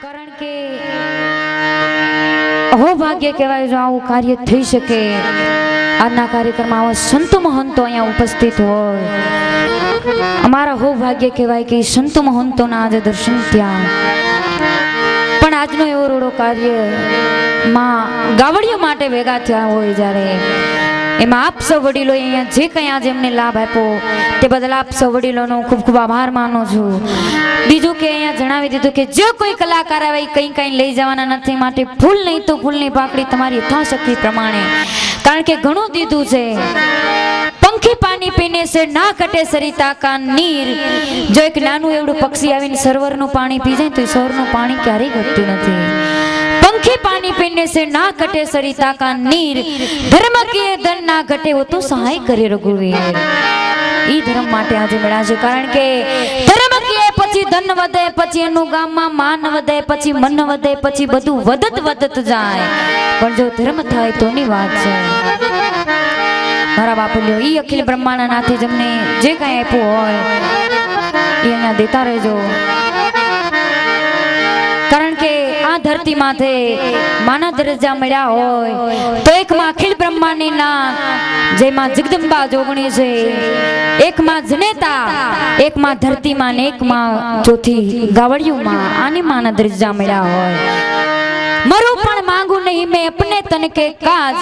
કારણ કે અહો ભાગ્ય કહેવાય જો આવું કાર્ય થઈ શકે। આજના કાર્યક્રમમાં આવા સંતો મહંતો અહીંયા ઉપસ્થિત હોય, અમારા હો ભાગ્ય કહેવાય કે સંતો મહંતોના આજે દર્શન થયા। પણ આજનો એવો રોડો કાર્ય માં ગાવડીઓ માટે ભેગા થયા હોય જ્યારે એમાં આપ સૌ વડીલો અહીંયા જે કંઈ આજે એમને લાભ આપ્યો તે બદલ આપ સૌ વડીલોનો ખૂબ ખૂબ આભાર માનું છું। બીજું કે અહીંયા જણાવી દીધું કે જો કોઈ કલાકાર આવે કંઈ લઈ જવાના નથી, માટે ફૂલ નહીં તો ફૂલની પાકડી તમારી યથાશક્તિ પ્રમાણે, કારણ કે ઘણું દીધું છે। पंखी पानी पीने से ना कटे सरिता का नीर। जो एक नानू एवडું પક્ષી આવીને સરોવરનું પાણી પી જાય તો સરોવરનું પાણી ક્યારેય ઘટતું નથી। पंखी पानी पीने से ना कटे सरिता का नीर, धर्म किए धन ना घटे वो तो सहाय करे रघुवीर। ઈ ધર્મ માટે આજે મળ્યા છે, કારણ કે ધર્મ કિए પછી ધન વધે, પછી એનું ગામમાં માન વધે, પછી મન વધે, પછી બધું વધત જાય, પણ જો ધર્મ થાય તોની વાત છે। મારા બાપુલ્યો ઈ અખિલ બ્રહ્માંડના નાથે જેમને જે કાંઈ આપ્યું હોય એ અહીંયા દેતા રહેજો, કારણ કે આ ધરતી માથે માના દરજ્જા મળ્યા હોય તો એકમાં અખિલ બ્રહ્માંડની નાથ જેમાં જગદંબા જોગણી છે, એકમાં જનેતા, એકમાં ધરતીમાં ને એકમાં ચોથી ગાવડિયુંમાં આની માના દરજ્જા મળ્યા હોય। मरु पण मांगू नहीं मैं अपने तन के काज,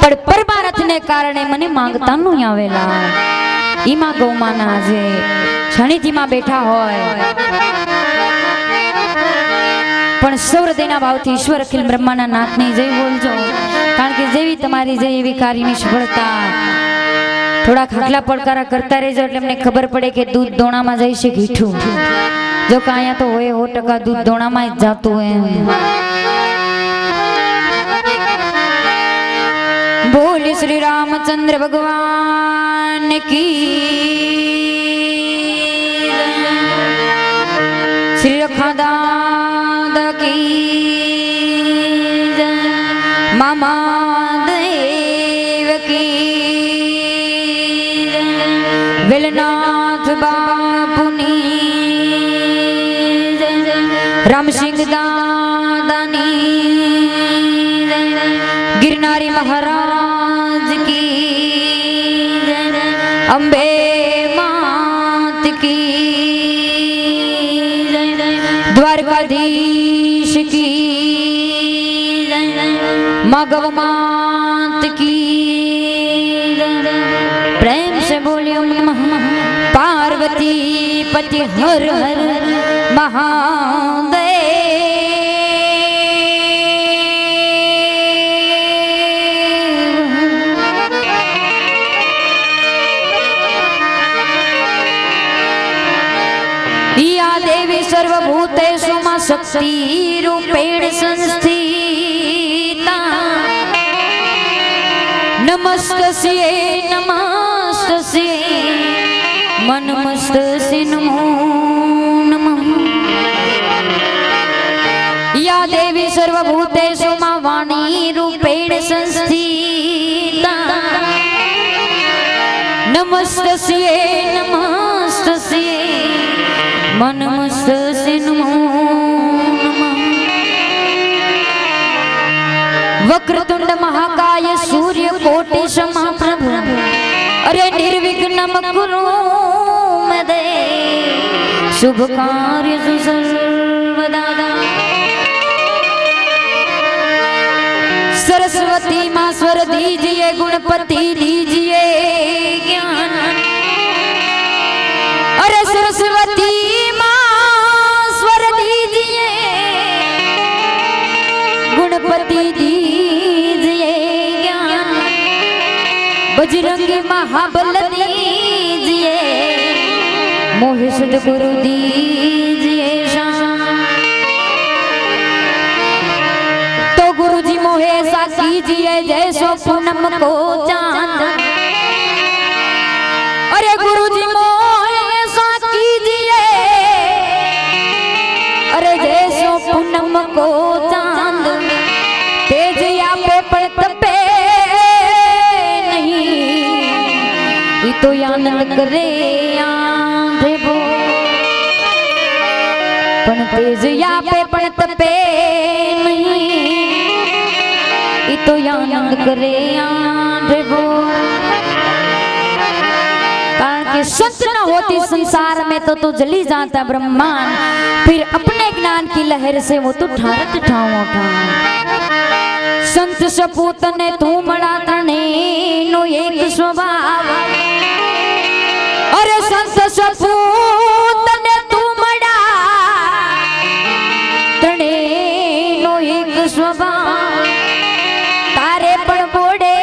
पर परमारथ ने कारणे मने मांगता नु आवेला। ईमा गौमाना जे शनिजी में बैठा होय पण सौरदेना भावथी ईश्वर अखिल ब्रह्माना नाथनी जय बोलजो, कारण के जेवी तमारी जय एवी कार्यनी सफलता। थोड़ा खाखला પડકારા करता रहेजो એટલે મને ખબર પડે કે दूध दोणा में જાય છે ઘીઠું, जो काया तो होय 100% दूध दोणा में ज जातुं है। बोल श्री रामचंद्र भगवान की, श्री रखादादा की, मामा देव की, वेलनाथ बापुनी, राम सिंह दादानी, गिरनारी महाराज की, अम्बे मात की, द्वारकाधीश की, माँ गौ मात की। प्रेम से बोलियो पार्वती पति हर हर महादेव। या देवी सर्वभूतेषु मा शक्ति रूपेण संस्थिता, नमस्तस्यै नमस्तस्यै मनमस्तस्यै नमो नमः। या देवी सर्वभूतेषु मा वाणी रूपेण संस्थिता, नमस्तस्यै नमस्तस्यै मनमस्तस्यै नमो नमः। वक्रतुंड महाकाय सूर्य कोटि समप्रभ, अरे निर्विघ्नं कुरु मे देव, शुभ कार्येषु सर्वदा। सरस्वती मां स्वर दीजिए, गुणपति दीजिए ज्ञान, अरे सरस्वती गुणपति दीजिए ज्ञान, बजरंगी महाबल दीजिए, मोहे सद्गुरु दीजिए शान। तो गुरु जी मोहे ऐसा कीजिए जैसो पूनम को चांद, अरे गुरु जी मोहे ऐसा कीजिए, अरे जैसो पूनम को चांद, तेज आपे पर तपे नहीं, ये तो आनंद करे आंधे भो, पण तेज या पे पण तपे नहीं ई तो आनंद करे आंधे बोल कारण कि संत न होती संसार में तो जली जाता ब्रह्मांड फिर अपने ज्ञान की लहर से वो तो ठारत ठाव उठा संत सपूत ने तू मड़ा तने नो एक स्वभाव अरे संत सपूत ने तू मड़ा तने नो एक स्वभाव तारे पण बोड़े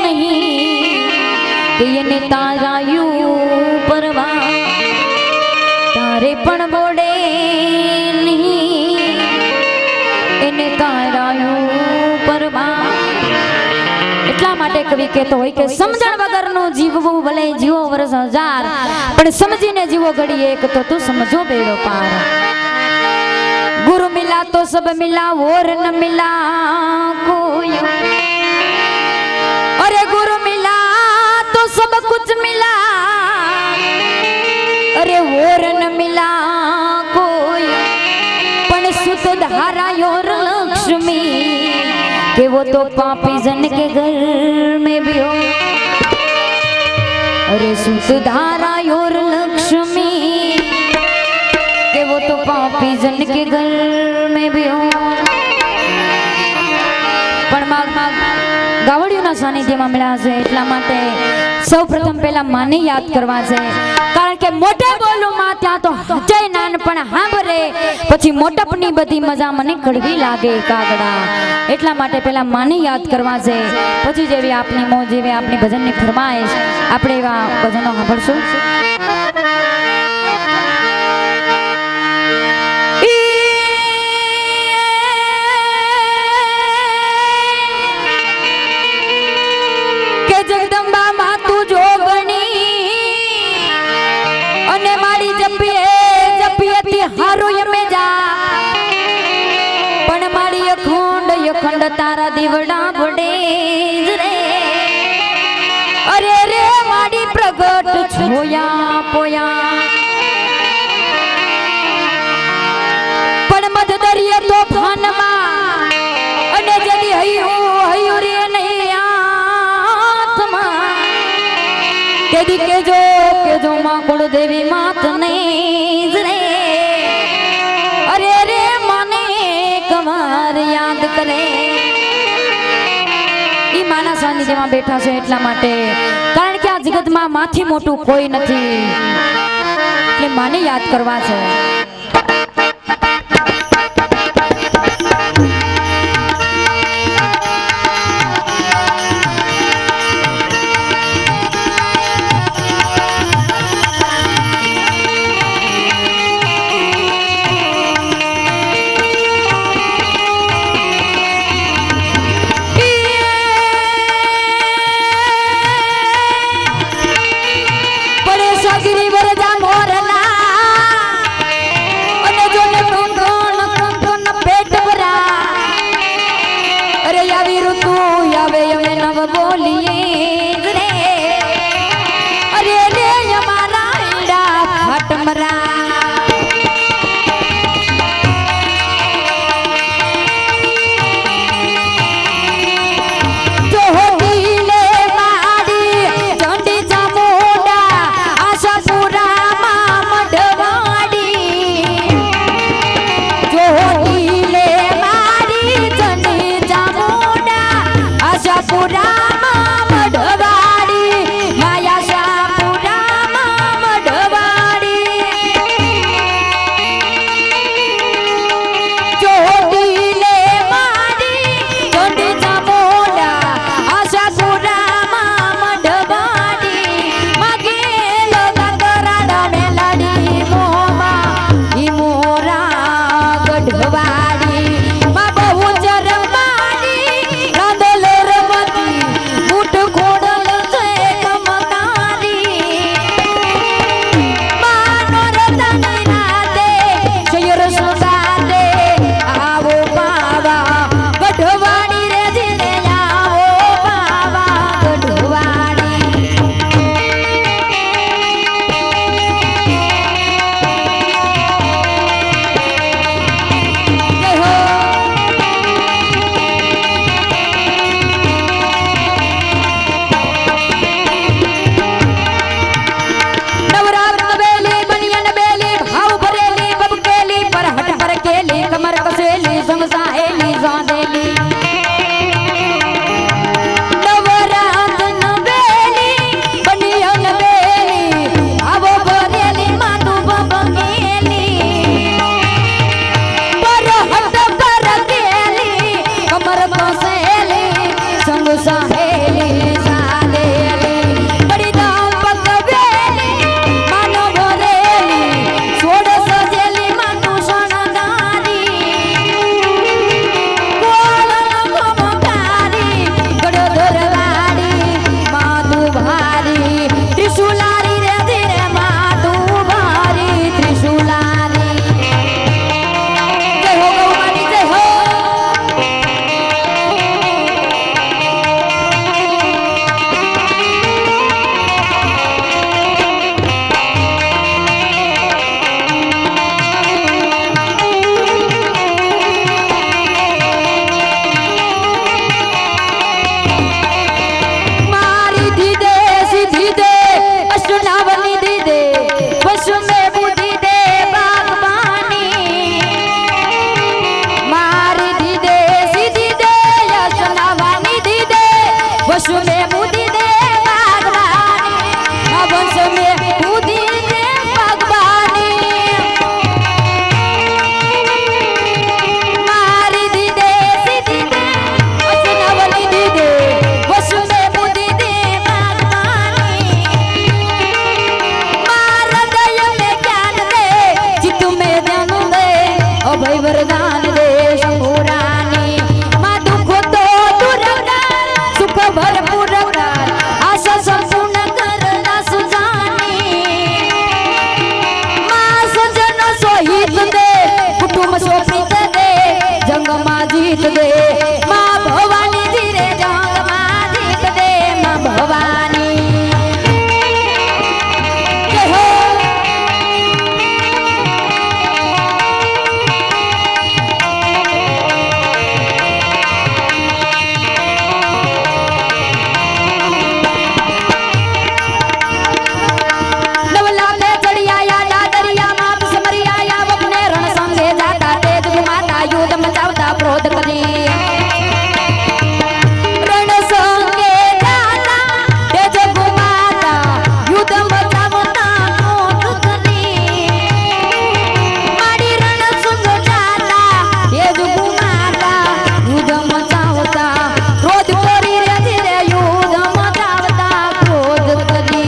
नहीं कि ये तारायु परवा तारे पण बोड़े नहीं એને તારાયું પરવા એટલા માટે કવિ કહેતો હોય કે સમજણ વગરનું જીવવું ભલે જીવો વર્ષ હજાર પણ સમજીને જીવો ઘડી એક તો તું સમજો બેડો પાર ગુરુ મિલા તો સબ મિલા ઓર ન મિલા કોઈ અરે ગુરુ મિલા તો સબ કુછ મિલા अरे और न मिला कोई पण सुत धारा और लक्ष्मी के वो तो पापी जन के घर में भी हो अरे सुत धारा और लक्ष्मी के वो तो पापी जन के घर में भी हो पण माग गावड़ियों सानिध्यમાં મળ્યા છે એટલા માટે સૌ પ્રથમ પહેલા માને યાદ કરવા છે કારણ કે મોટે બોલું માં ત્યાં તો હજય નાનપણ હાંભરે પછી મોટપની બધી મજા મને કડવી લાગે કાગડા એટલા માટે પહેલા માને યાદ કરવા છે પછી જેવી આપની મોજ જેવી આપની ભજનની ફરમાઈશ આપણે એવા ભજનો સાંભળશું खंड तारा दीवड़ा बड़े रे अरे रे माड़ी प्रगट छोया पोया पण मध दरिये तो भानमा अने जदी हयो हयो रे नहीं आत्मा तेदी के जो मां कुल देवी मात नहीं रे अरे रे माने कमार याद करे ઈ માના સાનિધ્યમાં બેઠા છે એટલા માટે કારણ કે આ જગતમાં માથી મોટું કોઈ નથી એટલે માને યાદ કરવા છે जीत दे माँ भवानी जी रे जंग माँ जीत दे माँ भवानी जय हो क्रोध करी रण संगे जाता तेज घुमाता युद्ध मचावता क्रोध करी मारी रण संग जाता तेज घुमाता युद्ध मचावता क्रोध करी रे धीरे युद्ध मचावता क्रोध करी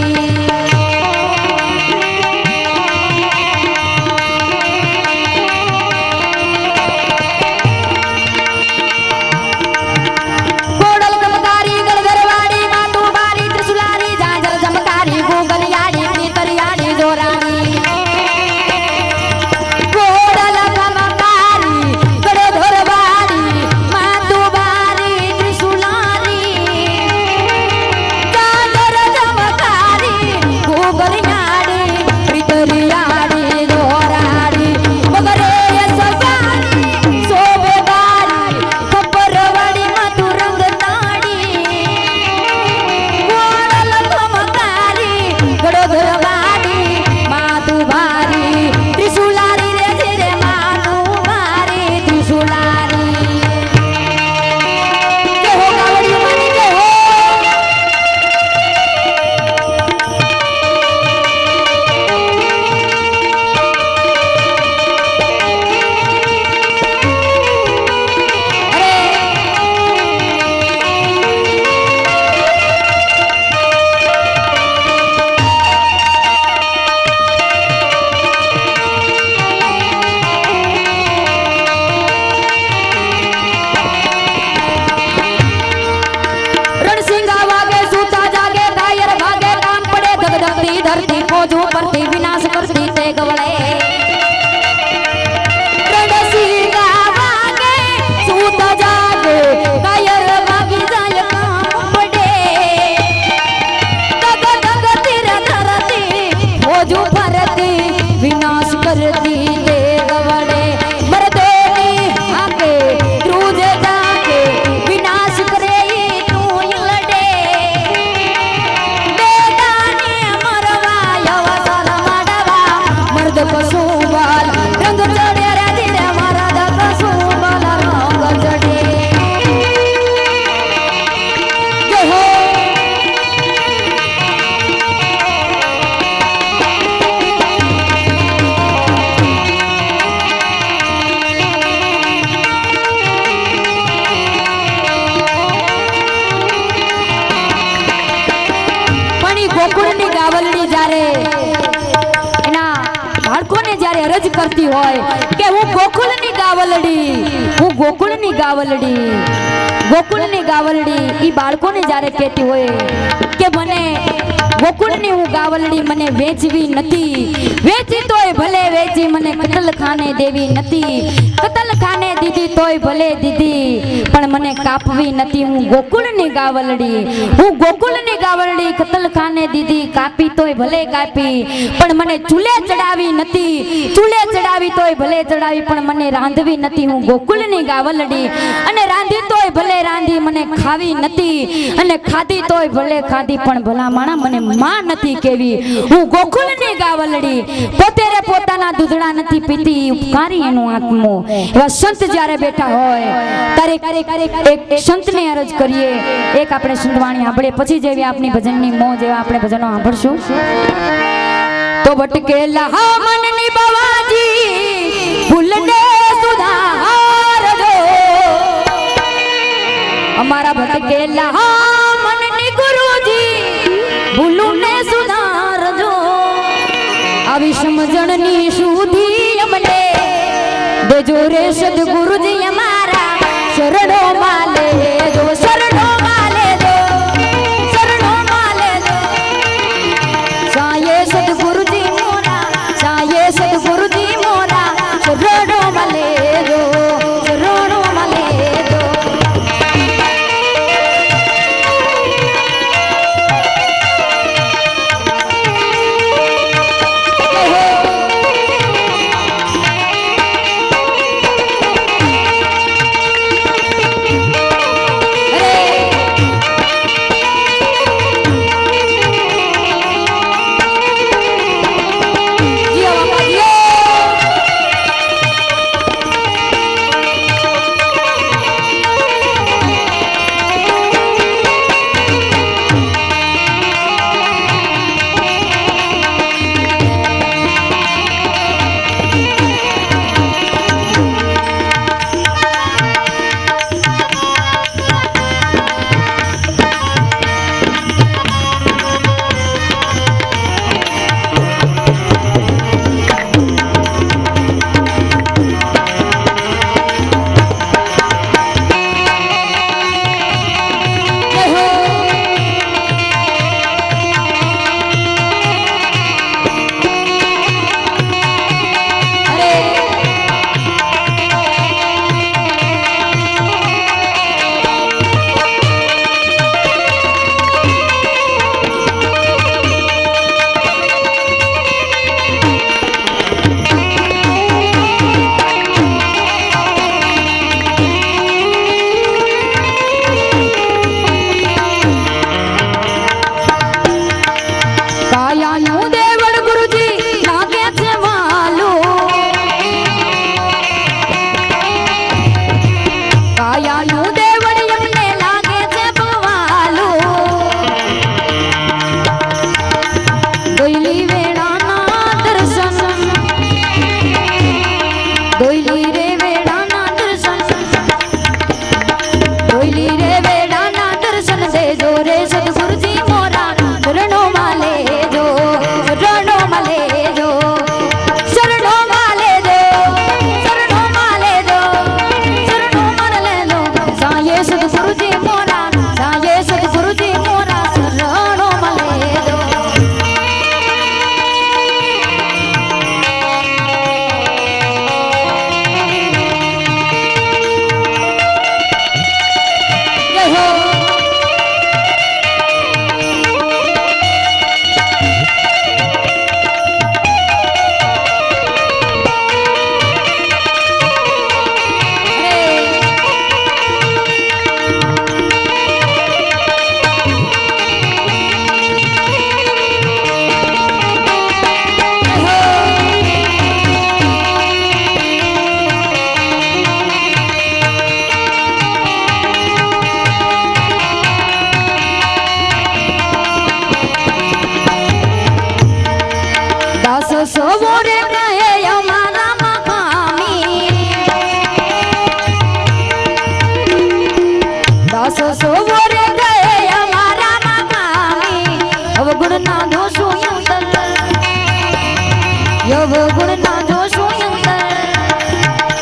धरती खोजू परती विनाश करती ते गवळे रणसिंगा वागे सूत जागे कायर भागी जाय काम पडे तग तग तिर धरती खोजू परती विनाश करती ते गवळे मरदोनी आके क्रूज जाके विनाश करे तू लड़े कसुबाल रंग चढ़े रे धीरे मारा कसुबाल रंग चढ़े जय हो पण गोकुळनी गावलनी जारे बाळकोने જ્યારે અરજ કરતી હોય કે હું ગોકુળની ગાવલડી ઈ બાળકોને જ્યારે કહેતી હોય કે મને ગોકુળની હું ગાવલડી મને વેચવી નથી વેચી તોય ભલે વેચી મને કતલખાને દેવી નથી કતલખાને દીધી તોય ભલે દીધી પણ મને કાપવી નથી હું ગોકુળની ગાવલડી કતલખાને દીધી કાપી તોય ભલે કાપી પણ મને ચૂલે ચડાવી નથી ચૂલે ચડાવી તોય ભલે ચડાવી પણ મને રાંધવી નથી હું ગોકુળની ગાવલડી અને રાંધી તોય ભલે રાંધી મને ખાવી નથી અને ખાધી તોય ભલે ખાધી પણ ભલા માણા મને માં નથી કેવી હું ગોકુળની ગાવલડી પોતે રે પોતાના દૂધડા નથી પીતી ઉપકારી એનો આત્મો એવા સંત જ્યારે બેઠા હોય ત્યારે એક સંતને અરજ કરીએ એક આપણે સંતવાણી સાંભળીએ પછી જેવી આપની ભજનની મોજ એવા આપણે ભજનો સાંભળશું તો ભટકેલા મનની બવાજી ભૂલને સુધારજો અમારા ભટકેલા મનની ગુરુજી ભૂલુને સુધારજો આવી સમજણની સુધી અમને દેજો રે સદગુરુજી અમારા શરણોમાં લેજો શરણોમાં લેજો શરણોમાં લેજો સાયે સદગુરુજી મોરા સાયે સદગુરુજી મોરા શરણોમાં લેજો શરણોમાં લેજો सोवो रे कहे हमारा मकामी दास सोवो रे कहे हमारा मकामी अब गुण ना दोषो यव गुण ना दोषो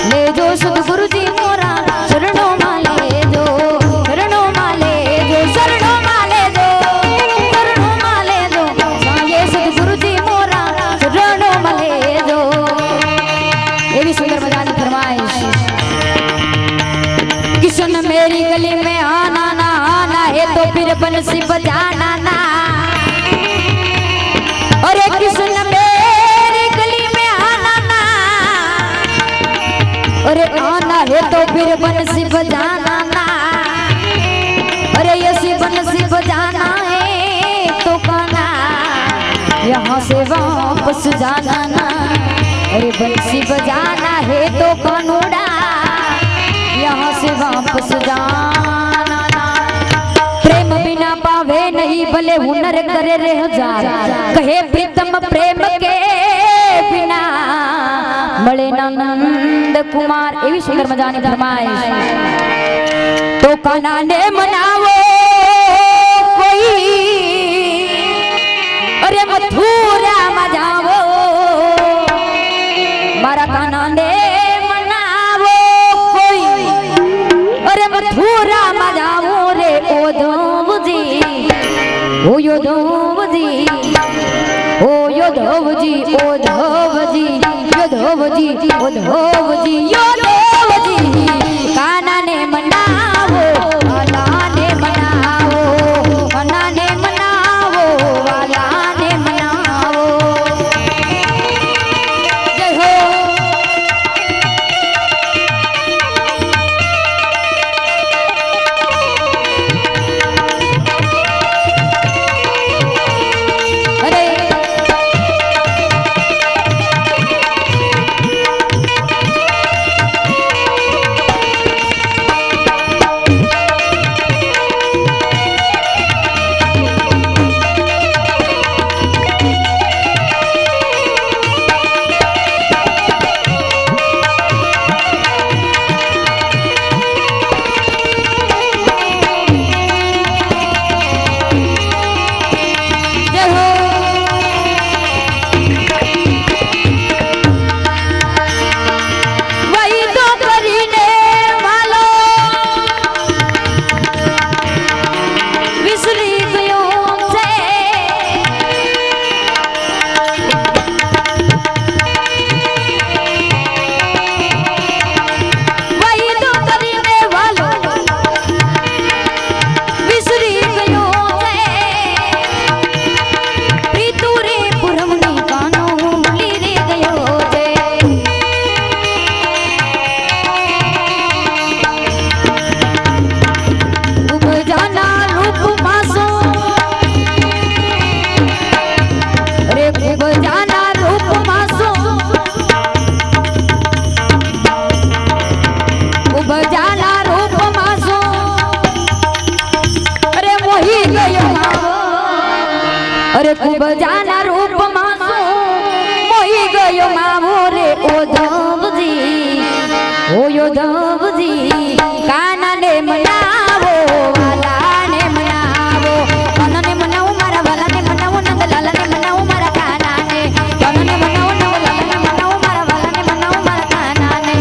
ले जो सतगुरु जी मोरा शरणों माले जो शरणों माले जो शरणों माले जो शरणों माले जो ये सतगुरु जी मोरा शरणों माले जो ये भी सुंदर मजानी फरमाइश किशन मेरी गली में आना ना आना है तो फिर बंसी बजाना ना और किशन मेरी गली में आना ना अरे आना है तो फिर बंसी बजाना ना अरे ऐसी बंसी बजाना है तो काना यहाँ से वापस जाना ना अरे बंसी बजाना है तो कानूड़ा यहाँ से वापस जाना ना प्रेम बिना पावे नहीं भले हुनर करे रे हजार कहे प्रीतम प्रेम के बिना મળે નંદ કુમાર એવી સુંદર મજાની ફરમાઈશ તો કાનાને મનાવો કોઈ અરે મથુરામાં જાવો મારા કાનાને મનાવો કોઈ અરે મથુરામાં જાવો રે ઓધવજી ઓ યોધવજી ओ योधवजी ओधवजी योधवजी ओधवजी योधवजी काना ने मनावो वाला ने मनावो काना ने मनावो वाला ने मनावो जय हो अरे खूब जाना रूप मासो मोही गयो मावो रे ओधवजी ओ योधवजी काना ने मनावो वाला ने मनावो काना ने मनावो मारा वाला ने मनावो नंद लाला ने मनावो मारा काना ने काना ने मनावो नंद लाला ने मनावो मारा वाला ने मनावो मारा काना ने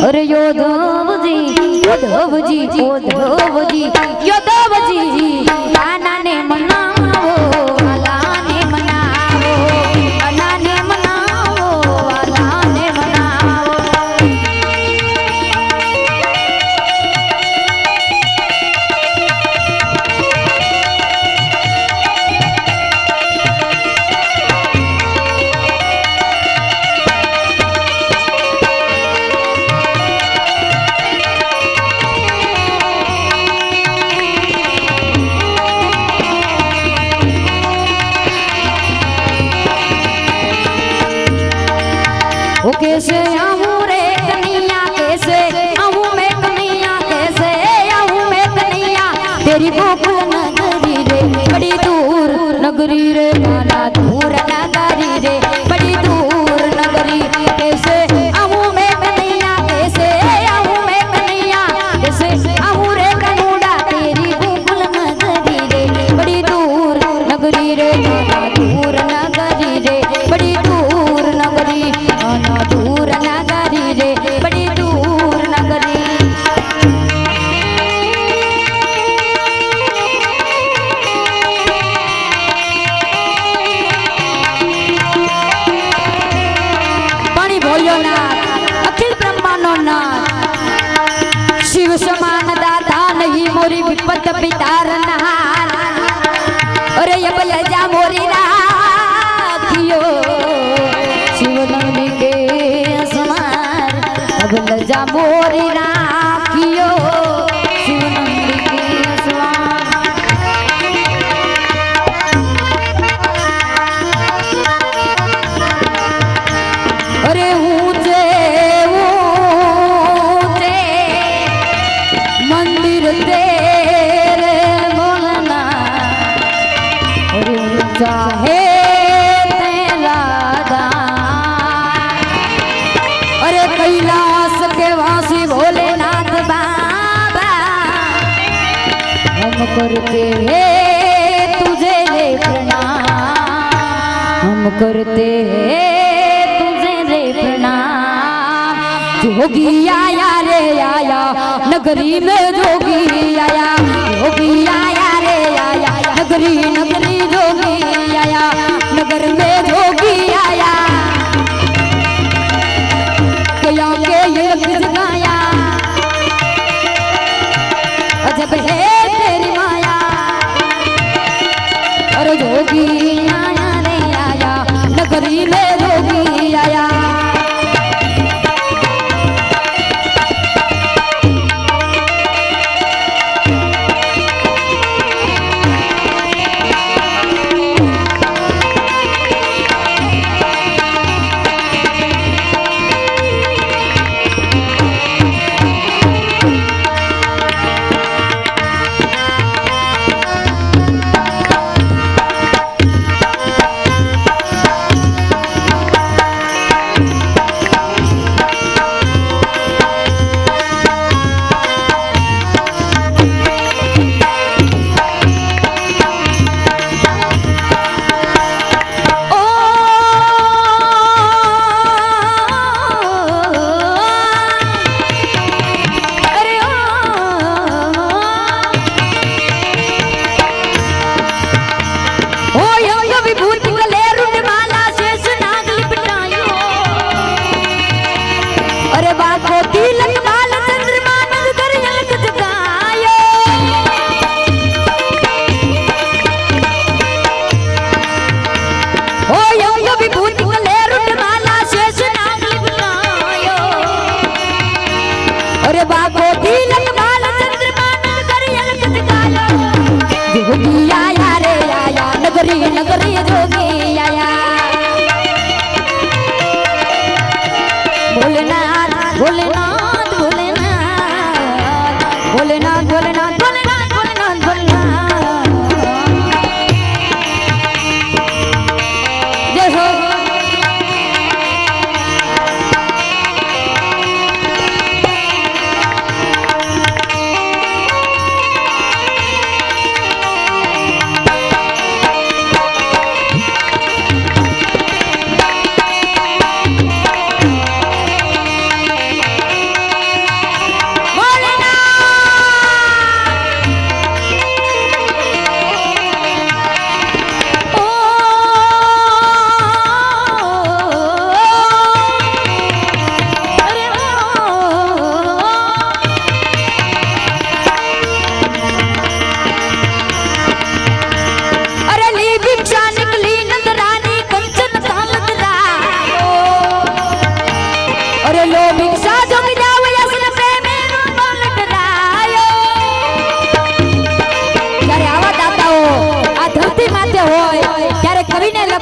अरे योधवजी योधवजी योधवजी योधवजी आना ने मनावो आला ने मनावो आना ने मनावो आला ने मनावो वो कैसे आऊं रे कन्हैया कैसे आऊं मैं कन्हैया कैसे आऊं मैं कन्हैया तेरी गोकुल नगरी रे बड़ी दूर नगरी रे माला दूर नगरी रे बड़ी दूर नगरी कैसे आऊं मैं कन्हैया कैसे आऊं मैं कन्हैया कैसे आऊं रे कन्हैया तेरी गोकुल नगरी रे बड़ी दूर नगरी रे माला दूर नगरी रे बड़ी दूर नगरी आना दूर नगरी रे बड़ी दूर नगरी पानी बोलो ना अखिल ब्रह्मांडो ना शिव समान दाता नहीं मोरी विपत पितार नहार अरे ये बलजा मोरी राखियो शिव नंदी के असमार अब लजा मोरी राखियो शिव नंदी के असमार अरे ऊंचे ऊंचे मंदिर तेरे बोलना अरे ऊंचा है तेरा दान अरे कैलाश के वासी भोलेनाथ बाबा हम करते हैं तुझे रे प्रणाम हम करते हैं तुझे रे प्रणाम जोगी आया रे आया नगरी में जोगी आया जोगी आया रे आया नगरी नगरी जोगी आया नगर में जोगी आया कया के ये गाया अजब है तेरी माया और जोगी आया रे आया नगरी में जोगी आया जोगी आया रे आया नगरी नगरी जोगी आया भोलेनाथ भोलेनाथ भोलेनाथ भोलेनाथ भोलेनाथ भोलेनाथ भोलेनाथ भोलेनाथ जय हो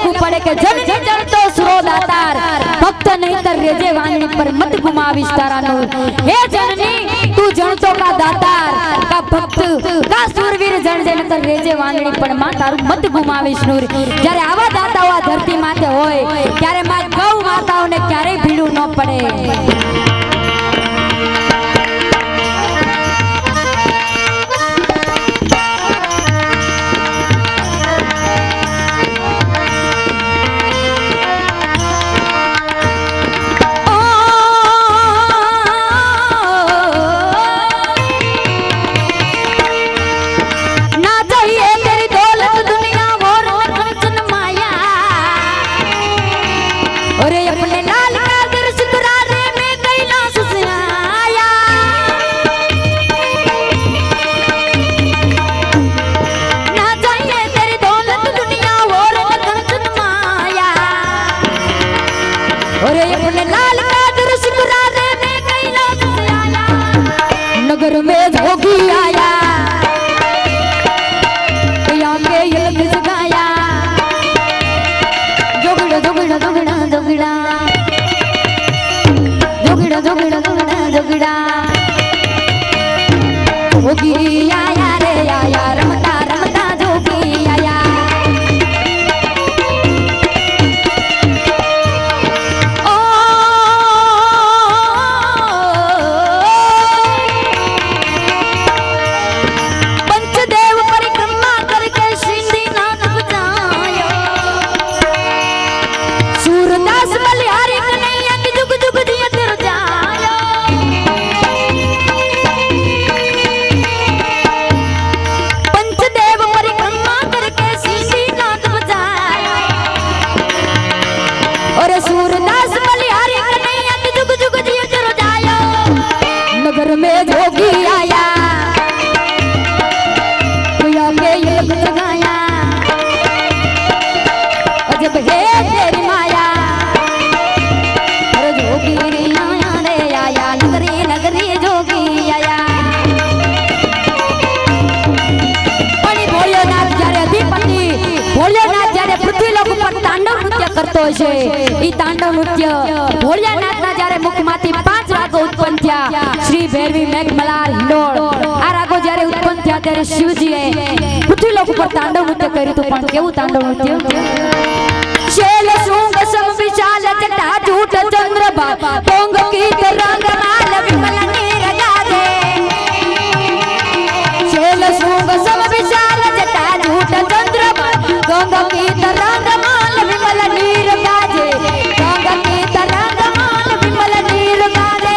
લખવું પડે કે જન જણતો સુરો દાતાર ભક્ત નહીતર રેજે વાંગણી પર મત ગુમાવીશ તારા નૂર હે જનની તું જણતો કા દાતાર કા ભક્ત કા સુરવીર જણ નહીતર રેજે વાંગણી પણ માં તારું મત ગુમાવીશ નૂર જ્યારે આવા દાતાઓ આ ધરતી માથે હોય ત્યારે માં ગૌ માતાઓને ક્યારેય ભીડું ન પડે नगर में जोगी आया यहाँ के योग जगाया जोगड़ा जोगड़ा जोगड़ा जोगड़ा जोगड़ा जोगड़ा जोगड़ा जोगड़ा जोगी आया रे आया रमता रमता जोगी आया नगर में जोगी आया भैया के योग जगाया अजब है तेरी माया अरे जोगी आया रे आया नगरी नगरी जोगी आया पणी भोलेनाथ જ્યારે અધિપતિ ભોલેનાથ જ્યારે પૃથ્વીલોક ઉપર તાંડવ નૃત્ય કરતો છે ઈ તાંડવ નૃત્ય ભોલેનાથના જ્યારે મુખમાંથી 5 રાગો ઉત્પન્ન થયા શ્રી ભૈરવી મેઘમલાર હિંડોળ આ રાગો જ્યારે ઉત્પન્ન થયા ત્યારે શિવજીએ પૃથ્વીલોક ઉપર તાંડવ નૃત્ય કર્યું હતું પણ કેવું તાંડવ નૃત્ય શૈલ શૃંગ સમ વિશાલ જટા જૂટ ચંદ્રભા પોંગ કીત રંગ માલ વિમલ નીર ગાજે શૈલ શૃંગ સમ વિશાલ જટા જૂટ ચંદ્રભા ગંગ કીત રંગ માલ વિમલ નીર ગાજે ગંગ કીત રંગ માલ વિમલ નીર ગાજે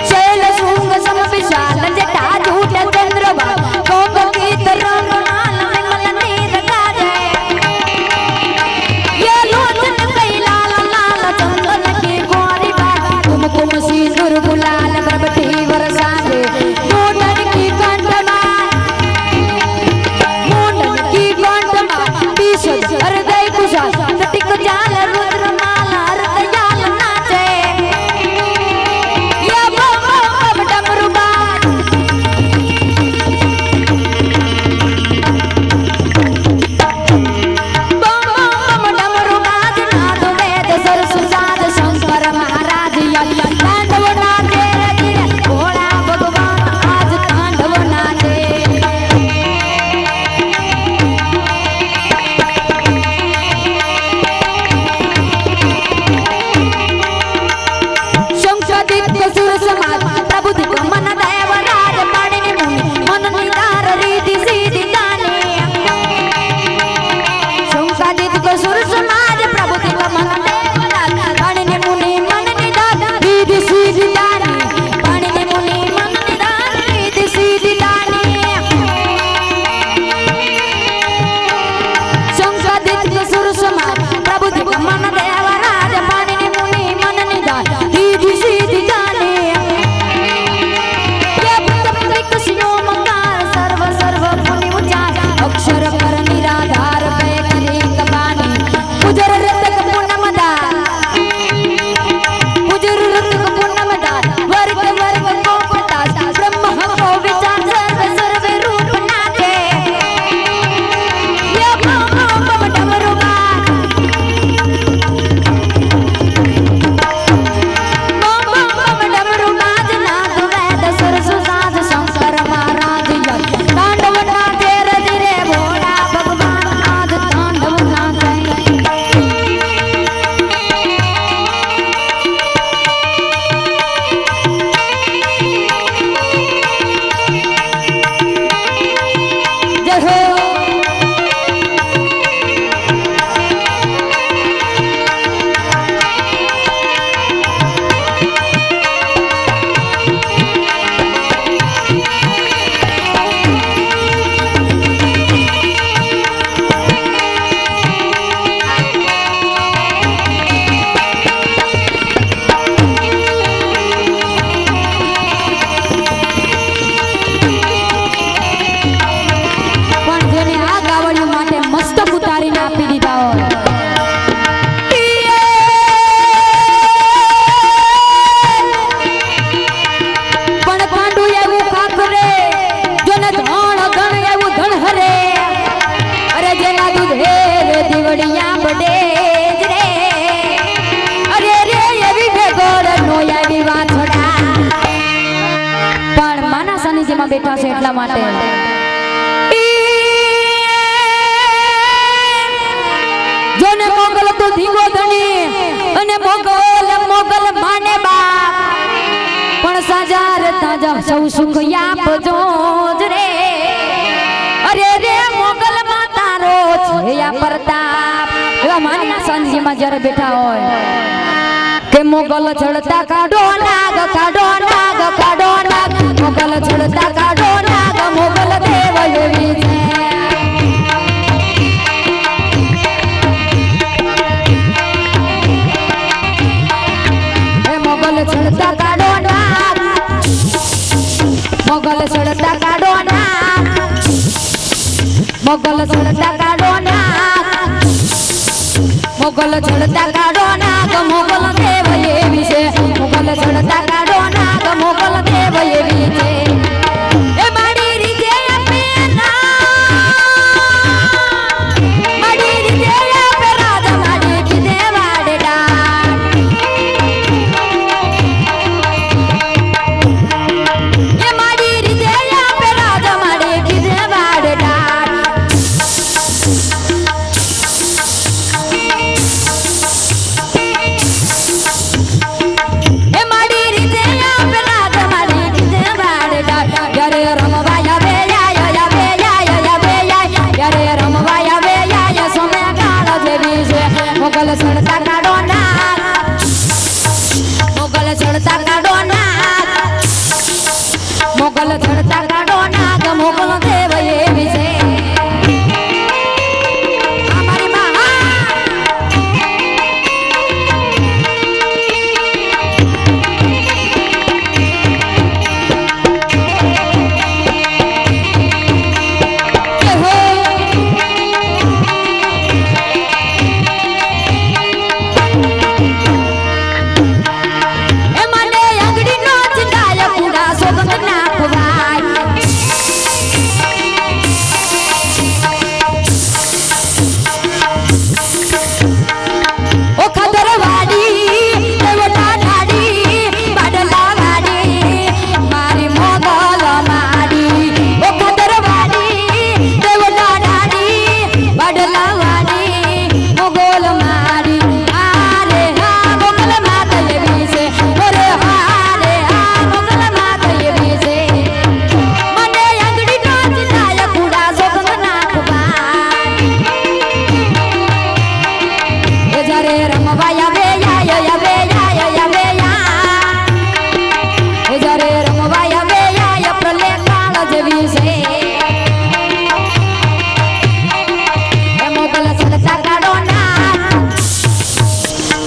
शैल शृंग सम विशाल जटा जूट चंद्रभा गंग कीत रंग माल विमल नीर गाजे બેઠા છે એટલા માટે જોને મોગલ તો ધીંગો ધણી અને મોગલ માને બાપ પણ સાજાર તાજા સૌ સુખ આપજો જ રે અરે રે મોગલ માં તારો છે આ પ્રતાપ એવા માનના સંતજીમાં જ્યારે બેઠા હોય કે મોગલ ચડતા કાઢો નાગ મોગલ ચડતા કાઢો નાગ મોગલ દેવ એવી છે મોગલ ચડતા કાઢો નાગ મોગલ ચડતા કાઢો નાગ મોગલ ચડતા કાઢો નાગ મોગલ ચડતા કાઢો નાગ મોગલ દેવ એવી છે મોગલ ચડતા કાઢો નાગ મોગલ દેવ એવી છે એ મારી રીતે આપે મારી રીતે આપે રાજા મારી કીધે વાડડા એ મારી રીતે આપે રાજા મારી કીધે વાડડા મોગલ ચડતા કાઢો નાગ મોગલ ચડતા કાઢો નાગ મોગલ ચડતા કાઢો નાગ મોગલ દેવ એવી છે અમારી માં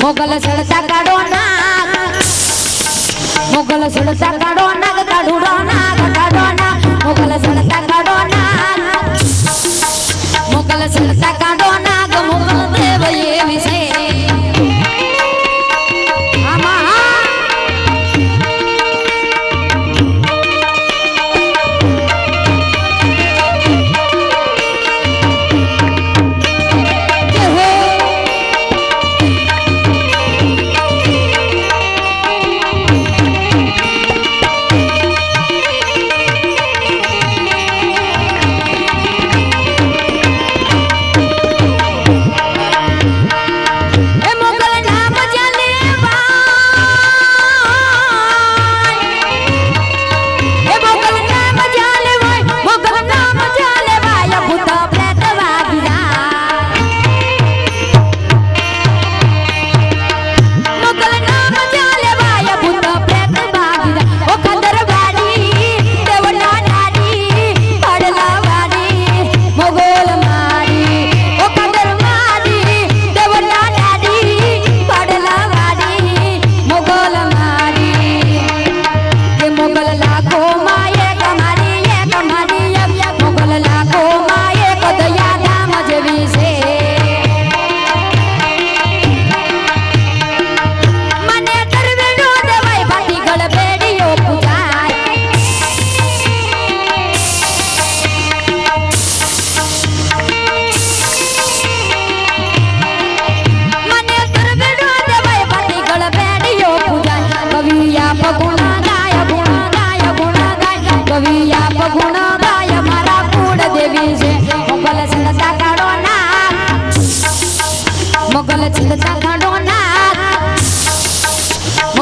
મોગલ ચડતા કાઢો નાગ મોગલ ચડતા કાઢો નાગ કાઢો નાગ મોગલ ચડતા કાઢો નાગ મોગલ ચડતા કાઢો નાગ મોગલ દેવ એવી છે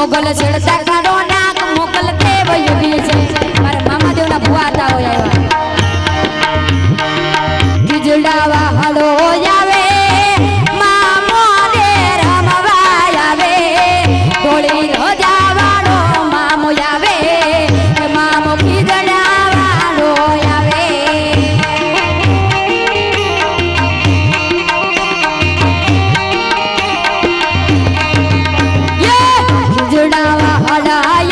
મોગલ છેડતા કાઢો નાક મોગલ તે વયુગી છે મારા મામા દેવના ભુવા તારો આવ્યા ખીજડાવા હળો આવે મામો દે રમવા આવે ગોળી રોજાવાળો મામો આવે મામો ખીજડાવાળો આવે ખીજડાવા હળાય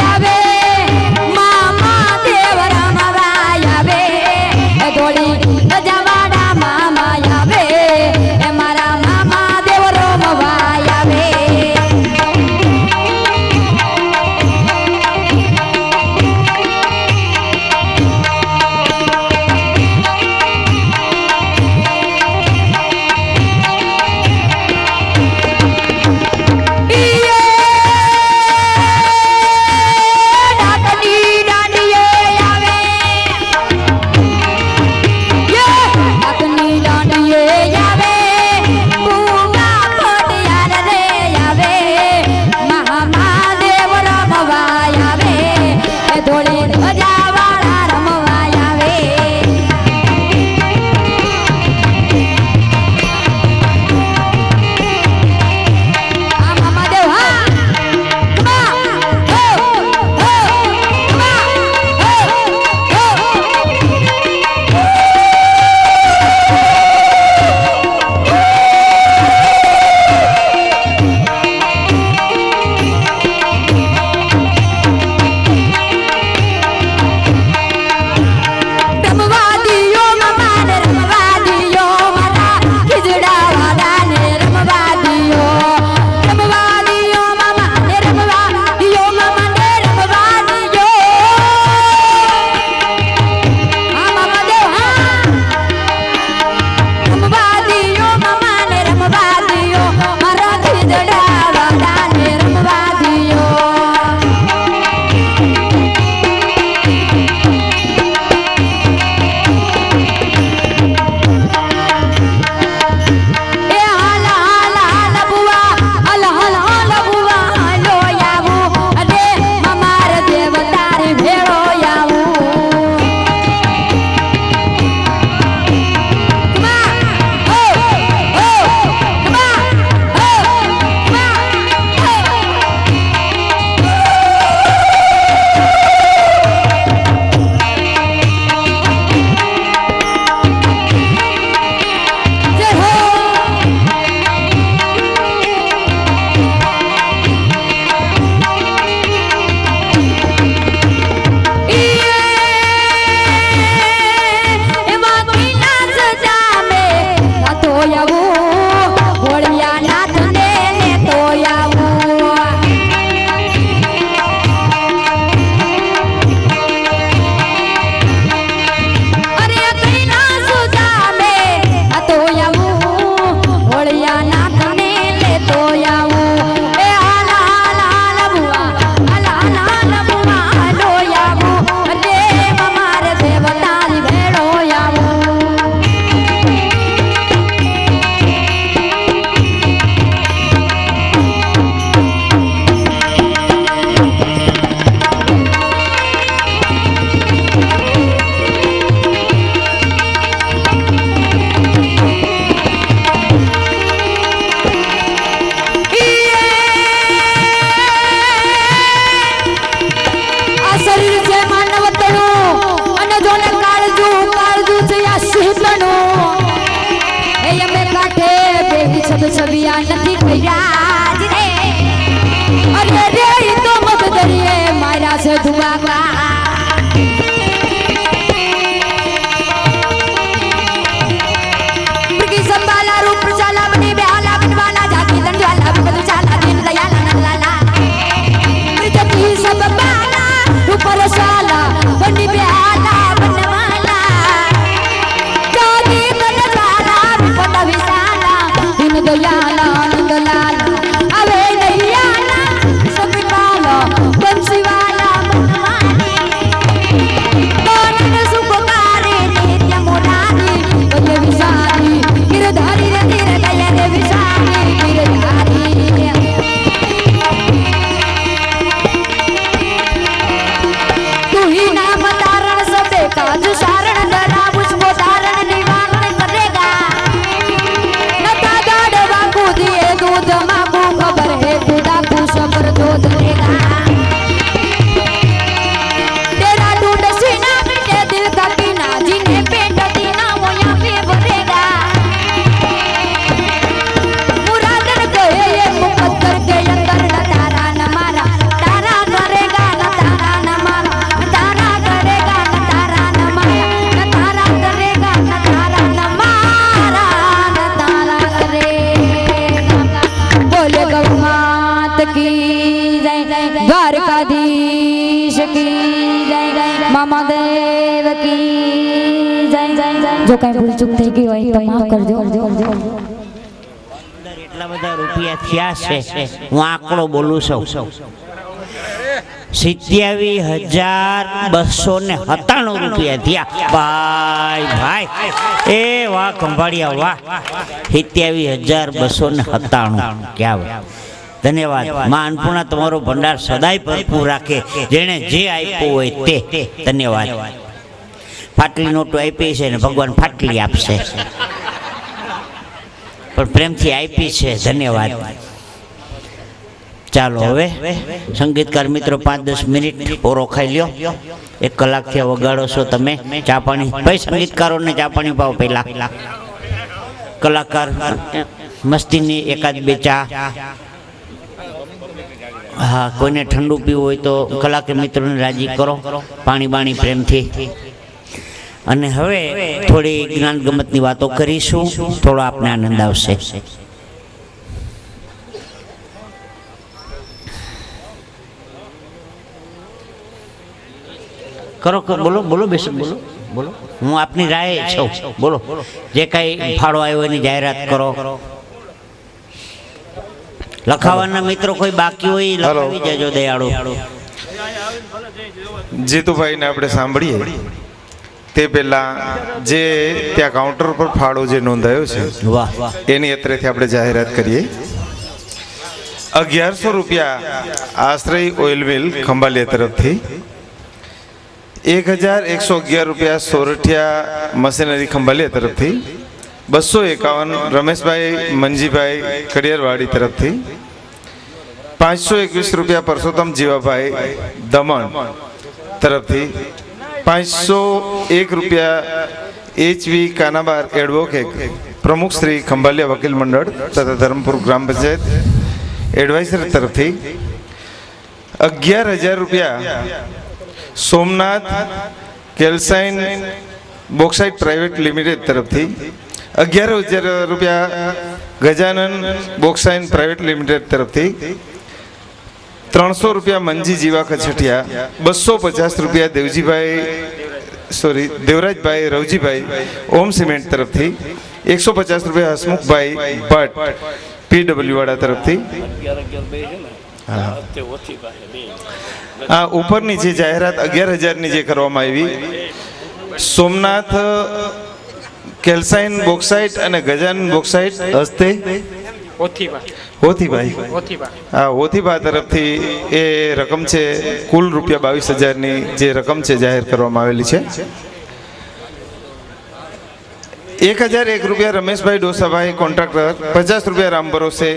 દ્વારકાધીશ કી જય મામા દેવ કી જય જો કઈ ભૂલ ચૂક થઈ ગઈ હોય તો માફ કરજો એટલા બધા રૂપિયા થયા છે હું આંકડો બોલું છું 27,297 રૂપિયા થયા ભાઈ ભાઈ એ વાહ ખંભાળિયા વાહ 27,297 ક્યાં ધન્યવાદ માં અન્નપૂર્ણા તમારો ભંડાર સદાય ભરપૂર રાખે જેણે જે આપ્યું હોય તે ધન્યવાદ ફાટલી નોટો આપી છે ને ભગવાન ફાટલી આપશે પણ પ્રેમથી આપી છે ધન્યવાદ ચાલો હવે સંગીતકાર મિત્રો 5-10 મિનિટ ઓરો ખાઈ લ્યો 1 કલાકથી વગાડો છો તમે ચા પાણી ભાઈ સંગીતકારોને ચા પાણી પાવ પહેલા કલાકાર મસ્તીની એકાદ બે ચા હા કોઈને ઠંડુ પીવું હોય તો કલાકાર મિત્રોને રાજી કરો પાણી બાણી પ્રેમથી અને હવે થોડી જ્ઞાન ગમતની વાતો કરીશું થોડો આપને આનંદ આવશે કરો બોલો બોલો બેસક બોલો બોલો હું આપની રાય છું બોલો જે કાંઈ ફાળો આવ્યો એની જાહેરાત કરો લખાવાના મિત્રો કોઈ બાકી હોય લખાવી જજો દયાળુ જીતુભાઈને આપણે સાંભળીએ તે પહેલા જે ત્યાં કાઉન્ટર પર ફાળો જે નોંધાયો છે વાહ એની અત્રેથી આપણે જાહેરાત કરીએ 1100 રૂપિયા આશ્રય ઓઇલ મિલ ખંભાલિયા તરફથી 1,111 રૂપિયા સોરઠિયા મશીનરી ખંભાલિયા તરફથી 251 રમેશભાઈ મંજીભાઈ કડિયારવાડી તરફથી 521 રૂપિયા પરસોત્તમ જીવાભાઈ દમણ તરફથી 501 રૂપિયા HV કાનાબાર એડવોકેટ પ્રમુખ શ્રી ખંભાલિયા વકીલ મંડળ તથા ધરમપુર ગ્રામ પંચાયત એડવાઇઝર તરફથી 11,000 રૂપિયા સોમનાથ કેલ્સાઇન બોક્સાઇટ પ્રાઇવેટ લિમિટેડ તરફથી 11,000 રૂપિયા ગજાનન બોક્સાઇન પ્રાઇવેટ લિમિટેડ તરફથી 300 રૂપિયા મંજી જીવા કછટિયા 250 રૂપિયા દેવરાજભાઈ રવજીભાઈ ઓમ સિમેન્ટ તરફથી 150 રૂપિયા હસમુખભાઈ ભટ્ટ PW વાળા તરફથી આ ઉપરની જે જાહેરાત 11,000ની જે કરવામાં આવી સોમનાથ કેલ્સાઇન બોક્સાઇટ અને ગજાનન બોક્સાઇટ હસ્તે હોથીભાઈ હા હોથીભા તરફથી એ રકમ છે કુલ રૂપિયા 22,000ની જે રકમ છે જાહેર કરવામાં આવેલી છે 1,001 રૂપિયા રમેશભાઈ ડોસાભાઈ કોન્ટ્રાક્ટર 50 રૂપિયા રામ ભરોસે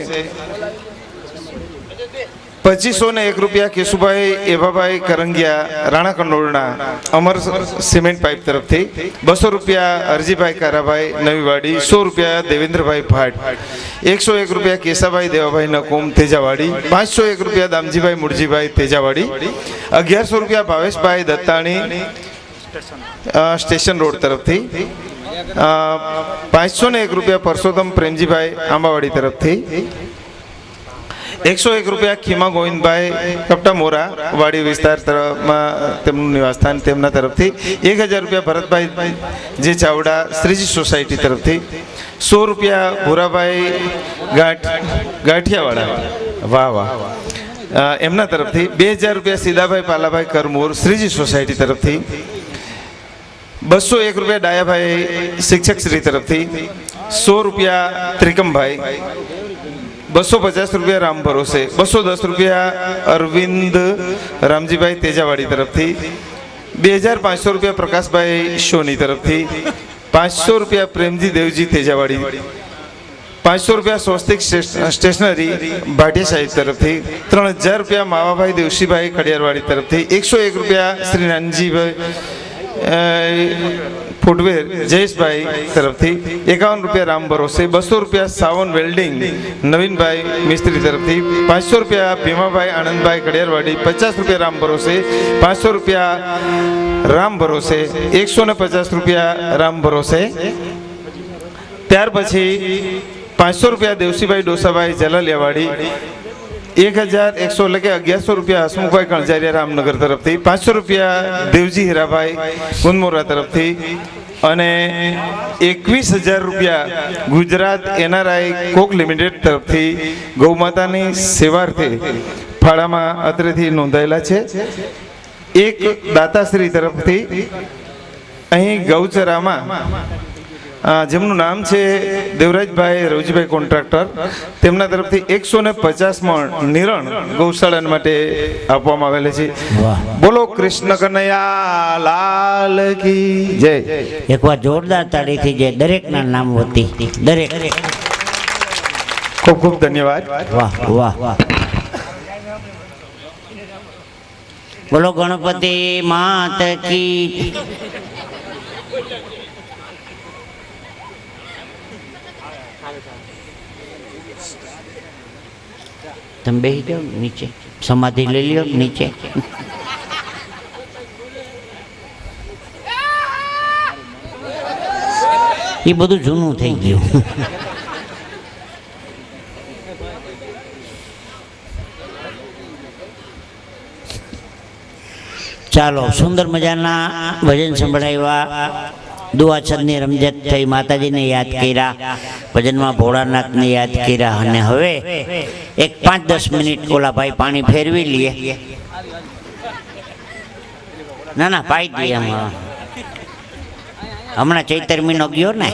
2,501 રૂપિયા કેશુભાઈ એભાભાઈ કરંગિયા રાણા કંડોળના અમર સિમેન્ટ પાઇપ તરફથી 200 રૂપિયા અરજીભાઈ કારાભાઈ નવીવાડી 100 રૂપિયા દેવેન્દ્રભાઈ ભાટ 101 રૂપિયા કેશાભાઈ દેવાભાઈ નકુમ તેજાવાડી 501 રૂપિયા દામજીભાઈ મુરજીભાઈ તેજાવાડી 1,100 રૂપિયા ભાવેશભાઈ દત્તાણી સ્ટેશન રોડ તરફથી 501 રૂપિયા પરસોત્તમ પ્રેમજીભાઈ આંબાવાડી તરફથી 101 રૂપિયા ખીમા ગોવિંદભાઈ કપટા મોરા વાડી વિસ્તાર તરફમાં તેમનું નિવાસસ્થાન તેમના તરફથી 1,000 રૂપિયા ભરતભાઈ જે ચાવડા શ્રીજી સોસાયટી તરફથી 100 રૂપિયા ભૂરાભાઈ ગાંઠિયાવાળા વાહ વાહ એમના તરફથી 2,000 રૂપિયા સીધાભાઈ પાલાભાઈ કરમૂર શ્રીજી સોસાયટી તરફથી 201 રૂપિયા ડાયાભાઈ શિક્ષક શ્રી તરફથી 100 રૂપિયા ત્રિકમભાઈ 250 રૂપિયા રામ ભરોસે 210 રૂપિયા અરવિંદ રામજીભાઈ તેજાવાડી તરફથી 2,500 રૂપિયા પ્રકાશભાઈ સોની તરફથી 500 રૂપિયા પ્રેમજી દેવજી તેજાવાડી 500 રૂપિયા સ્વસ્તિક સ્ટેશનરી ભાટિયા સાહેબ તરફથી 3,000 રૂપિયા માવાભાઈ દેવશીભાઈ કડિયારવાડી તરફથી 101 રૂપિયા શ્રી નાનજીભાઈ ફૂટવેર જયેશભાઈ તરફથી 51 રૂપિયા રામ ભરોસે 200 રૂપિયા સાવન વેલ્ડિંગ નવીનભાઈ મિસ્ત્રી તરફથી 500 રૂપિયા ભીમાભાઈ આનંદભાઈ કડિયારવાડી 50 રૂપિયા રામ ભરોસે 500 રૂપિયા રામ ભરોસે 150 રૂપિયા રામ ભરોસે ત્યાર પછી 500 રૂપિયા દેવસીભાઈ ડોસાભાઈ જલાલિયાવાડી 1100 એટલે કે 1100 રૂપિયા હસમુખભાઈ કણજારિયા રામનગર તરફથી, 500 રૂપિયા દેવજી હીરાભાઈ ગુંદમોરા તરફથી અને 21,000 રૂપિયા ગુજરાત NRI કોક લિમિટેડ તરફથી ગૌમાતાની સેવાર્થે ફાળામાં અત્રેથી નોંધાયેલા છે. એક દાતાશ્રી તરફથી અહીં ગૌચરામાં જેમનું નામ છે દેવરાજભાઈ રવજીભાઈ કોન્ટ્રાક્ટર, તેમના તરફથી 150 મણ નિરણ ગૌશાળા માટે આપવામાં આવેલા છે. બોલો કૃષ્ણ કનૈયા લાલ કી જય. એકવાર જોરદાર તાળીથી જે દરેકના નામ વતી દરેક. ખૂબ ખૂબ ધન્યવાદ. વાહ વાહ. બોલો ગણપતિ માત કી. તમે બેસી જાઓ નીચે, સમાધિ લઈ લ્યો નીચે. એ બધું જૂનું થઈ ગયું. ચાલો, સુંદર મજાના ભજન સંભળાવ્યા. દુઆછંદની રમઝટ થઈ, માતાજીને યાદ કર્યા, ભજનમાં ભોળાનાથને યાદ કર્યા. અને હવે એક 5-10 મિનિટ ઓલા ભાઈ પાણી ફેરવી લઈએ. ના ના, પાઈ દઈએ. હમણાં ચૈતર મહિનો ગયો ને.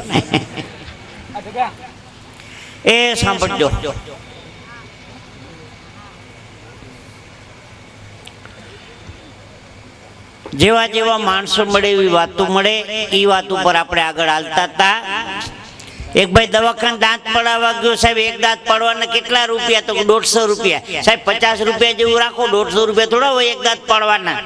એ સાંભળજો, જેવા જેવા માણસો મળે એવી વાતો મળે. એ વાત ઉપર આપણે આગળ હાલતા હતા. એક ભાઈ દવાખાને દાંત પડાવવા ગયો. સાહેબ, એક દાંત પાડવાના કેટલા રૂપિયા? તો 150 રૂપિયા. સાહેબ, 50 રૂપિયા જેવું રાખો, 150 રૂપિયા થોડા હોય એક દાંત પાડવાના.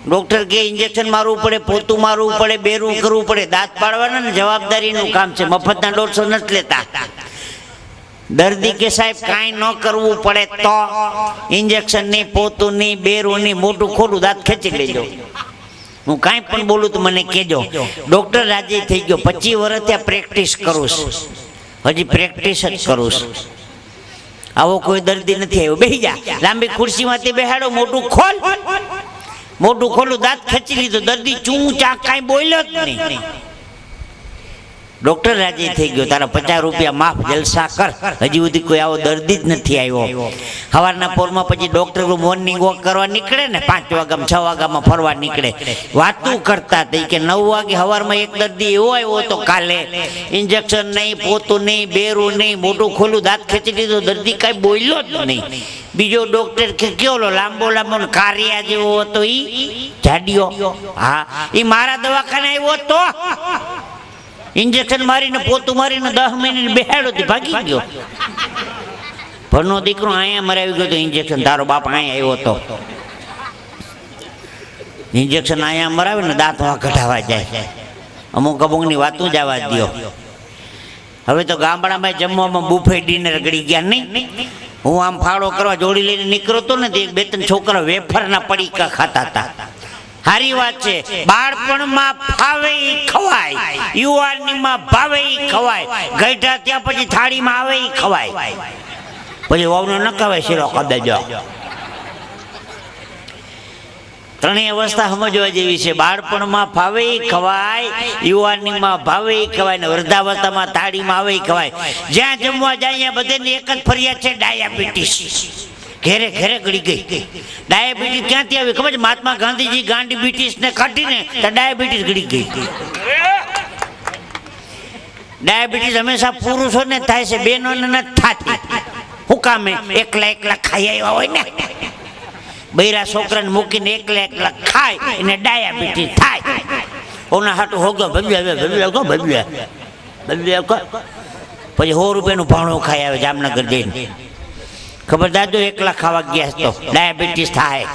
ડોક્ટર કે ઇન્જેક્શન મારવું પડે, પોતું મારવું પડે, બેરું કરવું પડે. દાંત પાડવાના ને જવાબદારીનું કામ છે, મફતના 150 નથી લેતા. દર્દી કે સાહેબ કાંઈ ન કરવું પડે તો ઇન્જેક્શન ની, પોતું ની, બેરું ની, મોટું ખોલું, દાંત ખેંચી લેજો. હું કાંઈ પણ બોલું તો મને કહેજો. ડોક્ટર રાજી થઈ ગયો. 25 વર્ષથી આ પ્રેક્ટિસ કરું છું, હજી પ્રેક્ટિસ જ કરું છું. આવો કોઈ દર્દી નથી આવ્યો. બેસી જા, લાંબી ખુરશીમાંથી બેહાડો, મોટું ખોલ. મોટું ખોલું, દાંત ખેંચી લીધું. દર્દી ચૂં ચાક કાંઈ બોલ્યો જ નહીં. ડોક્ટર રાજી થઈ ગયો. તારા 50 રૂપિયા માફ, જલસા કર. હજી સુધી કોઈ આવો દર્દી જ નથી આવ્યો. સવારના પોરમાં પછી ડોક્ટર મોર્નિંગ વોક કરવા નીકળે ને, 5 વાગ્યામાં 6 વાગ્યામાં ફરવા નીકળે. વાતું કરતા હતી કે 9 વાગે સવારમાં એક દર્દી એવો આવ્યો હતો કાલે, ઇન્જેક્શન નહીં, પોતું નહીં, બેરું નહીં, મોટું ખોલું, દાંત ખેંચી લીધું. દર્દી કાંઈ બોલ્યો જ નહીં. બીજો ડોક્ટર કે કેવો લાંબો લાંબો કારિયા જેવો હતો, ઈ જાડિયો. હા, ઈ મારા દવાખાને આવ્યો તો ઇન્જેક્શન મારીને, પોતું મારીને 10 મિનિટ બેહાડો ભાગી ગયો. ભણનો દીકરો અહીંયા મરાવી ગયો તો ઇન્જેક્શન. તારો બાપ અહીંયા આવ્યો હતો, ઇન્જેક્શન અહીંયા મરાવે ને દાંત કઢાવા જાય. અમુક અમુકની વાતું જ આવવા દો. હવે તો ગામડામાં જમવામાં બુફે ડિનર ગળી ગયા નહીં. હું આમ ફાળો કરવા જોડી લઈને નીકળ્યો તો ને, 2-3 છોકરા વેફરના પડીકા ખાતા હતા. સારી વાત છે, બાળપણમાં ફાવે ઈ ખવાય, યુવાનીમાં ભાવે ઈ ખવાય, ગઈઢા ત્યાં પછી થાળીમાં આવે ઈ ખવાય. પછી વહુને ન કહેવાય શીરો કરી દેજો. ત્રણેય અવસ્થા સમજવા જેવી છે. બાળપણમાં ફાવે ઈ ખવાય, યુવાનીમાં ભાવે ઈ ખવાય, ને વૃદ્ધાવસ્થામાં થાળીમાં આવે ઈ ખવાય. જ્યાં જમવા જાય ત્યાં બધાની એક જ ફરિયાદ છે, ડાયાબિટીસ. ઘેરે ઘેરે ગળી ગઈ. ડાયાબિટીસ ક્યાંથી આવી ખબર છે? મહાત્મા ગાંધીજી ગાંડીબિટીસ ને કાઢીને તો ડાયાબિટીસ ગળી ગઈ. ડાયાબિટીસ હંમેશા પુરુષોને થાય છે, બહેનોને નથી થતી. શું કામે? એકલા ખાઈ આવ્યા હોય ને, બૈરા છોકરાને મૂકીને એકલા ખાય એને ડાયાબિટીસ થાય. ઓના હાટું હોગો બદલ્યા પછી 100 રૂપિયાનું ભાણું ખાઈ આવે જામનગર જઈને. ખબરદાર, જો એકલા ખાવા ગયા તો ડાયાબિટીસ થાય.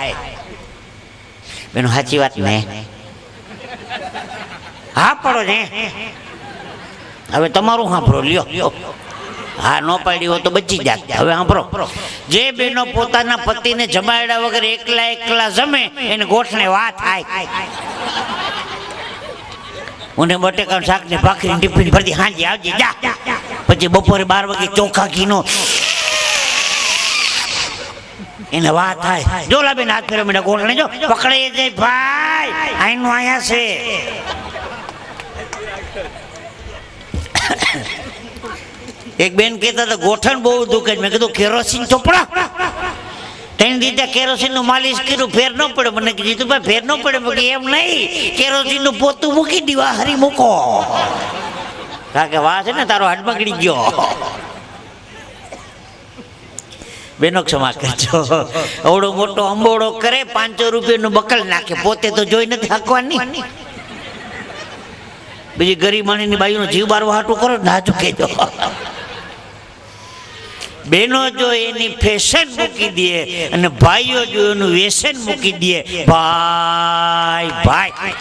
બેનો સાચી વાત ને? હા પડો ને. હવે તમારું સાંભળો લ્યો. હા, ન પાડી હોય તો બચી જાત. હવે સાંભળો, જે બેનો પોતાના પતિને જમાડ્યા વગર એકલા જમે એને ગોઠને વાત થાય. ઉને બટેકાનું શાક ને ભાખરી ટિફિન ભરતી હાંજી આવજે જા. પછી બપોરે 12 વાગે ચોખા ઘીનો એને વાત થાય જોલાબેન હાથ ફેરવે મેં ગોઠણે જો પકડે જાય ભાઈ આઈનું આયા છે. એક બેન કહેતા હતા ગોઠણ બહુ દુખે. મેં કીધું કેરોસીન ચોપડા 3 દીધા કેરોસીન નું માલિશ કર્યું ફેર ન પડે. મને કીધું ભાઈ ફેર ન પડે. મેં એમ નહીં કેરોસીન નું પોતું મૂકી દીવા હરી મૂકો કારણ કે વાહ છે ને તારો હાથ બગડી ગયો. બેનો ક્ષમા કરજો. અવડો મોટો અંબોડો કરે 500 રૂપિયાનું બકલ નાખે પોતે તો જોઈ નથી હાંકવાની. બીજી ગરીબ માણીની બાઈનો જીવ બારવા હાટું કરો ના ચૂકેજો. બહેનો જો એની ફેશન મૂકી દે અને ભાઈઓ જો એનું વ્યસન મૂકી દે ભાઈ ભાઈ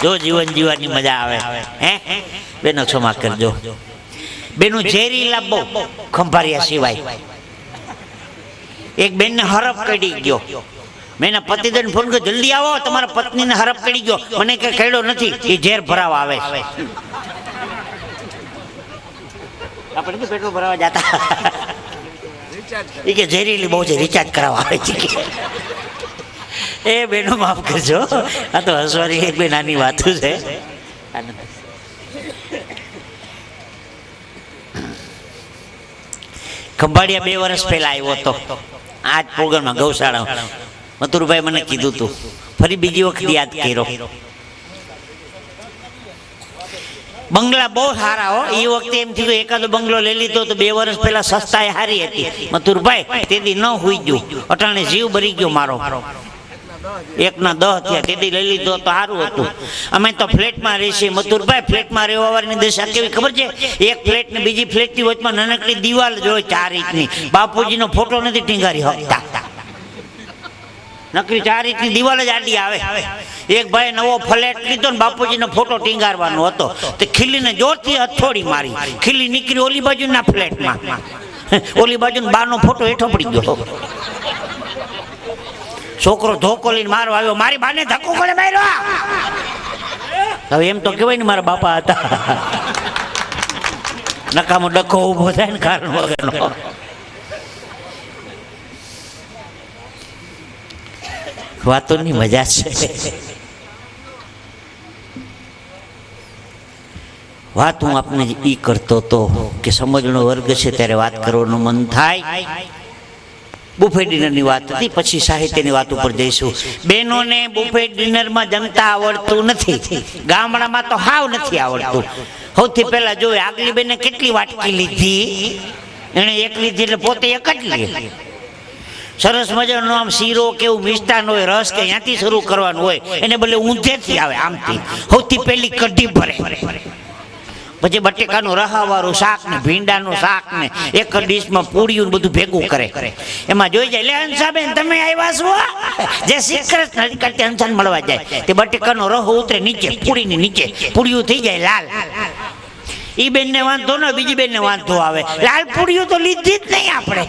જો જીવન જીવવાની મજા આવે. હે બેનો ક્ષમા કરજો. બેનું ઝેરીલા બહુ ખંભારિયા સિવાય. એક બેનને હરફ કડી ગયો. મેં એના પતિદેવને ફોન કર્યો જલ્દી આવો તમારા પત્નીને હરફ કડી ગયો. મને કઈ કડ્યો નથી એ ઝેર ભરાવા આવે છે. આપણે પેટ્રોલ ભરાવા જતા એ કે ઝેરીલી બહુ છે રિચાર્જ કરાવવા આવે છે. એ બેનો માફ કરજો આ તો હસવાની એક બે નાની વાતો છે. ખંભાળિયા 2 વર્ષ પહેલા આવ્યો હતો આ જ પ્રોગ્રામમાં ગૌશાળા. મથુરભાઈ મને કીધું હતું ફરી બીજી વખત યાદ કર્યો. બંગલા બહુ સારા હો. એ વખતે એમ થયું એકાદો બંગલો લઈ લીધો તો 2 વર્ષ પહેલા સસ્તાએ હારી હતી. મથુરભાઈ તેથી ન હુઈ ગયું. અટાણે જીવ ભરી ગયો મારો. 1 ના 10 થયા તેથી લઈ લીધો તો સારું હતું. અમે તો ફ્લેટમાં રહીએ મથુરભાઈ. ફ્લેટમાં રહેવાવાળાની દશા કેવી ખબર છે? એક ફ્લેટ ને બીજી ફ્લેટની વચમાં નાનકડી દિવાલ જ હોય 4 ઇંચની. બાપુજીનો ફોટો નથી ટીંગારી શકતા. નકરી 4 ઇંચની દિવાલ જ આડી આવે. એક ભાઈ નવો ફ્લેટ લીધો ને બાપુજીનો ફોટો ટીંગારવાનો હતો તે ખીલીને જોરથી હથોડી મારી. ખીલી નીકળી ઓલી બાજુના ફ્લેટમાં. ઓલી બાજુનો બાનો ફોટો હેઠો પડી ગયો. છોકરો ધોકો લઈને મારવા આવ્યો. મારી બાને ધક્કો કોણે માર્યો? હવે એમ તો કહેવાય ને મારા બાપા હતા. નકામો ડખો ઊભો થાય ને કારણ વગરનો. વાતોની મજા છે. વાત હું આપને ઈ કરતો હતો કે સમજણો વર્ગ છે ત્યારે વાત કરવાનું મન થાય. બુફે ડિનરની વાત હતી પછી સાહિત્યની વાત ઉપર જઈશું. બહેનોને બુફે ડિનરમાં જમતા આવડતું નથી. ગામડામાં તો હાવ નથી આવડતું. સૌથી પહેલા જોવે આગલી બેને કેટલી વાટકી લીધી. એણે એક લીધી એટલે પોતે એક જ લે. સરસ મજાનો આમ શીરો કેવું મિષ્ટાન હોય રસ કે ત્યાંથી શરૂ કરવાનું હોય એને બદલે ઊંધેથી આવે આમથી. સૌથી પહેલી કઢી ભરે. પછી બટેકાનું રહાવાળું શાક ને ભીંડાનું શાક ને એક ડીશમાં પૂરીયું બધું ભેગું કરે. એમાં જોઈ જાય લે હંસાબેન તમે આવ્યા છો જે શીખરસ નડી કરતી હંસાને મળવા જાય. તે બટેકાનો રહ ઉતરે નીચે પૂરીની નીચે પૂરીયું થઈ જાય લાલ. ઈ બેનને વાંધો ન બીજી બેનને વાંધો આવે. લાલ પૂરીયું તો લીધી જ નહીં આપણે.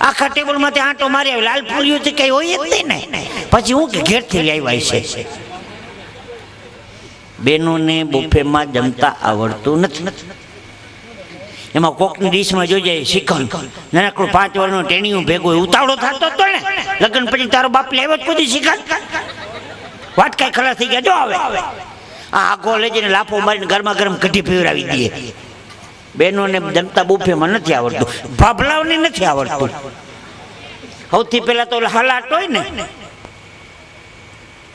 આખા ટેબલ માંથી આંટો મારી આવે. લાલ પૂરીયું તો કઈ હોય જ નહીં ને. પછી હું કે ઘેરથી લાવ્યા છે. બહેનોને બુફેમાં જમતા આવડતું નથી. એમાં કોકની ડીશમાં જોઈ જાય શ્રીખંડ નાનકડું 5 વર્ષનું ટેણીયું ભેગું ઉતાવળો થતો હતો ને લગ્ન પછી તારો બાપ લેવો જ કોઈ શ્રીખંડ વાટકાઈ ખલાસ થઈ ગયા જો આવે આ આગો લઈ જઈને લાફો મારીને ગરમા ગરમ કઢી પીવડાવી દઈએ. બહેનોને જમતા બુફેમાં નથી આવડતું. ભાભલાઓને નથી આવડતું. સૌથી પહેલા તો હલાટ હોય ને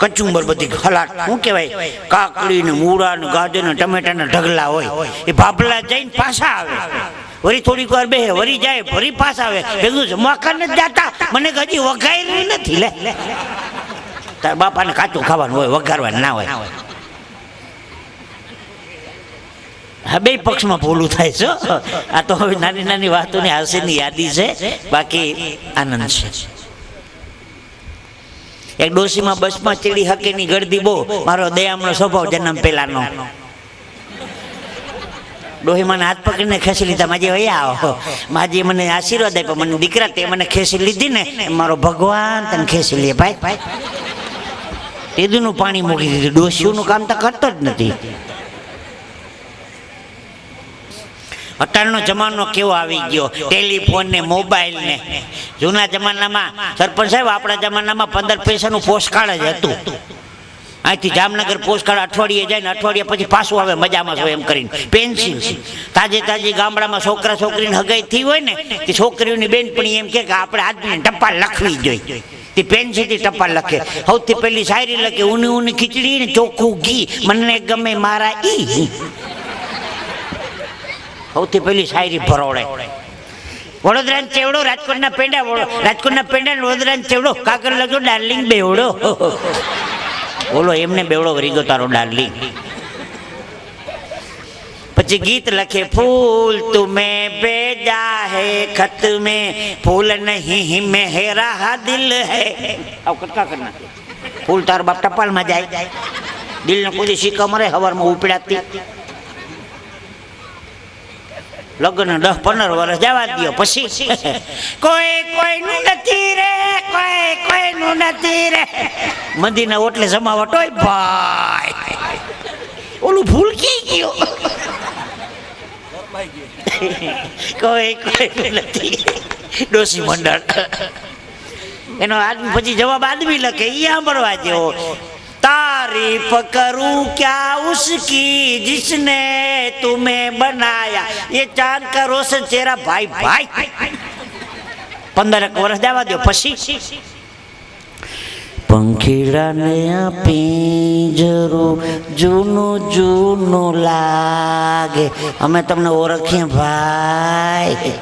કચુંબર બધી હલાટ શું કહેવાય કાકડી ને મૂળા ને ગાજર ને ટમેટા ને ઢગલા હોય એ ભાભલા જઈને પાછા આવે. વળી થોડીક વાર બેહે વળી જાય ફરી પાછા આવે. ભેગું જમાખા નથી જાતા મને હજી વઘારેલી નથી. લે તાર બાપાને કાચું ખાવાનું હોય વઘારવાનું ના હોય. હા બે પક્ષમાં ભૂલું થાય છે. આ તો હવે નાની નાની વાતોની હાસ્યની યાદી છે. બાકી આનંદ છે. એક ડોશીમાં બસમાં ચડી હકેની ગળદી બહુ. મારો દયામનો સ્વભાવ જન્મ પહેલાનો. ડોહી મને હાથ પકડીને ખેંચી લીધા. માજી વયા આવો. માજી મને આશીર્વાદ આપ્યો. મને દીકરા તે મને ખેંચી લીધી ને મારો ભગવાન તને ખેંચી લે ભાઈ. તેદુનું પાણી મૂકી દીધું. ડોશીઓનું કામ તો કરતો જ નથી. અત્યારનો જમાનો કેવો આવી ગયો, ટેલિફોન ને મોબાઈલ ને. જૂના જમાનામાં સરપંચ સાહેબ, આપણા જમાનામાં 15 પૈસાનું પોસ્ટકાર્ડ જ હતું. અહીંથી જામનગર પોસ્ટકાર્ડ અઠવાડિયે જાય ને અઠવાડિયા પછી પાછું આવે, મજામાં છો એમ કરીને. પેન્સિલ તાજી ગામડામાં છોકરા છોકરીને હગાઈ થઈ હોય ને કે છોકરીઓની બેનપણી એમ કે આપણે આદમીને ટપાલ લખવી જોઈએ, તે પેન્સિલથી ટપાલ લખે. સૌથી પહેલી શાયરી લખે, ઊની ઊની ખીચડી ને ચોખ્ખું ઘી, મને ગમે મારા ઈ. સૌથી પહેલી શાયરી ભરોડે. વડોદરા ચેવડો, રાજકોટના પેંડા, રાજકોટના પેંડા વડોદરા ચેવડો, કાકર લગો ડાર્લિંગ બેવડો. બોલો, એમને બેવડો વરી ગયો તારો ડાર્લિંગ. પછી ગીત લખે, ફૂલ તુમે ભેજા હે ખત में फूल नहीं मेरा दिल है. આવ કટકા કરના, ફૂલ તારો બાપ ટપાલમાં જાય, દિલને કોઈ શીખા મરે હવારમાં ઉપડાતી. લગ્ન 10-15 વર્ષ જવા દો, પછી કોઈનું નથી રે, કોઈનું નથી રે. મંદિરના ઓટલે જમાવટ હોય ભાઈ, ઓલું ભૂલ કી ગયો. કોઈ નથી, ડોસી મંડળ. એનો આદમી પછી જવાબ આદમી લખે, એ સાંભળવા જેવો. तारीफ करूं क्या उसकी जिसने तुम्हें बनाया, ये चांद का रोशन तेरा भाई भाई. 15 વર્ષ જવા દો, પછી પંખીડાને પિંજરું જૂનું જૂનું લાગે, અમે તમને ઓળખીએ ભાઈ.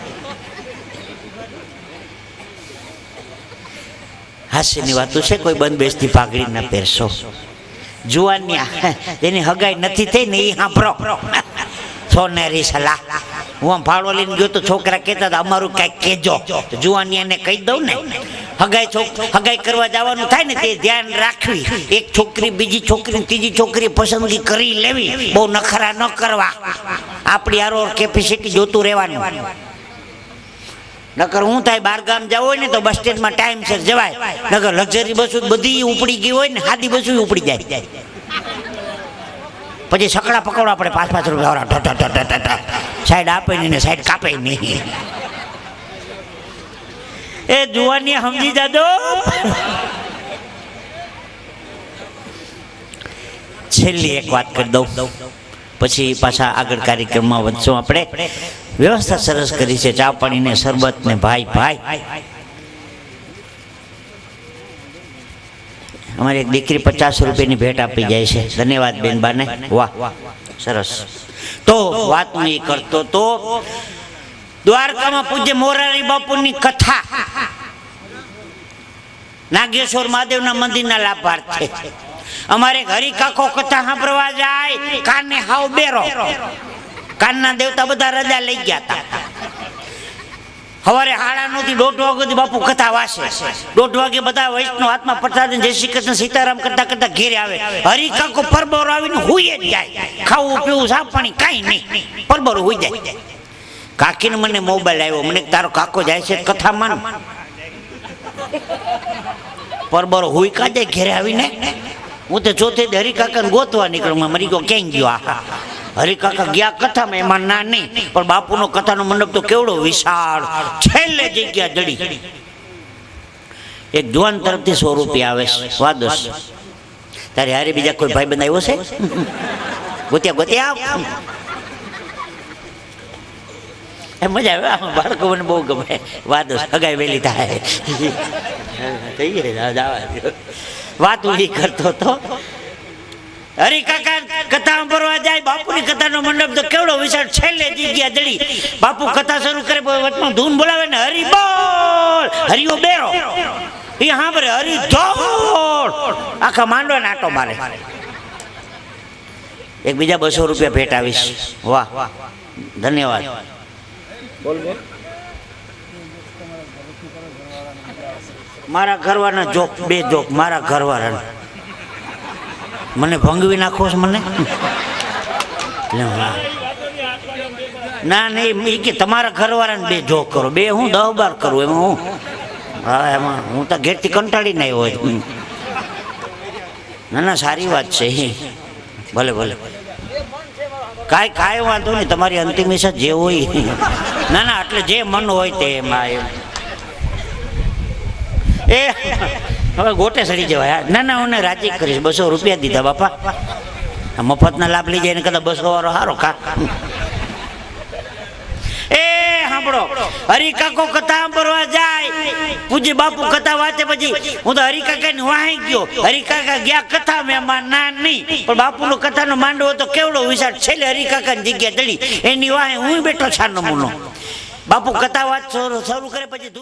હાસ્યની વાતો છે, કોઈ બંધ બેસતી પાઘડી ના પહેરશો. જુવાનિયા જેની હગાઈ નથી થઈ ને એ સાંભળો સોનેરી સલાહ. હું આમ ફાળો લઈને ગયો તો છોકરા કહેતા હતા અમારું કાંઈક કહેજો. જુવાનિયાને કહી દઉં ને, હગાઈ કરવા જવાનું થાય ને તે ધ્યાન રાખવી. એક છોકરી બીજી છોકરી ત્રીજી છોકરી પસંદગી કરી લેવી, બહુ નખરા ન કરવા. આપણી આરો કેપેસિટી જોતું રહેવાનું. નકર હું થાય, બાર ગામ જવું હોય ને તો બસ સ્ટેન્ડમાં ટાઈમસર જવાય. નકર લક્ઝરી બસો બધી ઉપડી ગઈ હોય ને, સાદી બસો ઉપડી જાય. પછી સકડા પકડવા પડે, 5-5 રૂપિયા સાઈડ આપે નહીં ને સાઈડ કાપે નહીં. એ જુવાની સમજી જાજો. છેલ્લી એક વાત કરી દઉં, પછી પાછા આગળ કાર્યક્રમમાં વધશું આપણે. વ્યવસ્થા સરસ કરી છે, ચા પાણી ને શરબત ને. ભાઈ અમારી એક દીકરી 50 રૂપિયાની ભેટ આપી જાય છે. ધન્યવાદ બેનબાને, વાહ સરસ. તો વાત હું એ કરતો તો, દ્વારકામાં પૂજ્ય મોરારી બાપુની કથા નાગેશ્વર મહાદેવના મંદિરના લાભાર્થે. અમારે હરિકાકો કથા સાંભળવા જાય, કાને હાવ બેરો. કાનના દેવતા બધા રજા લઈ ગયા હતા. સવારે 9:30 થી 1:30 વાગે બાપુ કથા વાસે. 1:30 વાગે બધા વૈષ્ણવ હાથમાં પ્રસાદ જય શ્રી કૃષ્ણ સીતારામ કરતા કરતા ઘેરે આવે. હરિકાકો પરબોર આવીને હુઈ જ જાય. ખાવું પીવું સાફ પાણી કાંઈ નહીં, પરબોર હુઈ જાય. કાકીને મને મોબાઈલ આવ્યો, મને તારો કાકો જાય છે કથામાં. પરબોર હુઈ કા જાય ઘેરે આવીને. હું તો ચોથે હરિકાકાને ગોતવા નીકળું, મરી ગયો ક્યાં ગયો. આહા, હરિકાકા ગયા કથામાં, એમાં ના નહીં, પણ બાપુનો કથાનો મંડપ તો કેવડો વિશાળ, છેલ્લે જગ્યા જડી. એક જુવાન તરફથી 100 રૂપિયા આવે છે. વાદોસ તારે હારે બીજા કોઈ ભાઈ બંધ આવ્યો છે? ગોત્યા એ મજા આવે. બાળકો મને બહુ ગમે. વાદોસ હગાઈ વેલી થાય. વાત હું એ કરતો હતો. હરિકાકા કથા ભરવા જાય, બાપુની કથાનો મંડપ તો કેવડો વિશાળ, છેલ્લે જગ્યા જડી. બાપુ કથા શરૂ કરે, વચમાં ધૂન બોલાવે ને, હરિ બોલ, હરિયો બેરો. એ સાંભળે હરિ ધોળ, આખા માંડવા નાટો મારે. એક બીજા 200 રૂપિયા ભેટ આવીશ. વાહ ધન્યવાદ. મારા ઘરવાળાના જોક, 2 જોક મારા ઘરવાળાના. મને ભંગવી નાખો છો મને. ના નહીં, એ કે તમારા ઘરવાળાને 2 જોક કરો. 2 હું 10-12 કરું એમાં હું. હા, એમાં હું તો ઘેરથી કંટાળીને આવ્યો હોય. ના સારી વાત છે. ભલે કાંઈ વાંધો નહીં, તમારી અંતિમ ઈચ્છા જે હોય. ના ના, એટલે જે મન હોય તે એમાં એમ. એ હવે ગોટે સડી જવાય. ના ના, હું રાજી કરીશ. 200 રૂપિયા દીધા બાપા. મફતના લાભ લઈ જાય ને કદાચ 200 વાળો સારો કા. એ સાંભળો, હરિકાકો કથા સાંભળવા જાય, પૂજ્ય બાપુ કથા વાંચે પછી હું તો હરિકાકા ની વાહી ગયો. હરિકાકા ગયા કથા મેં ના નહીં, પણ બાપુનો કથાનો માંડવો તો કેવડો વિશાળ. છેલ્લે હરિકાકા ની જગ્યા ચડી એની વાહે હું બેઠો છાનો મુનો. બાપુ કથા વાત શરૂ કરે પછી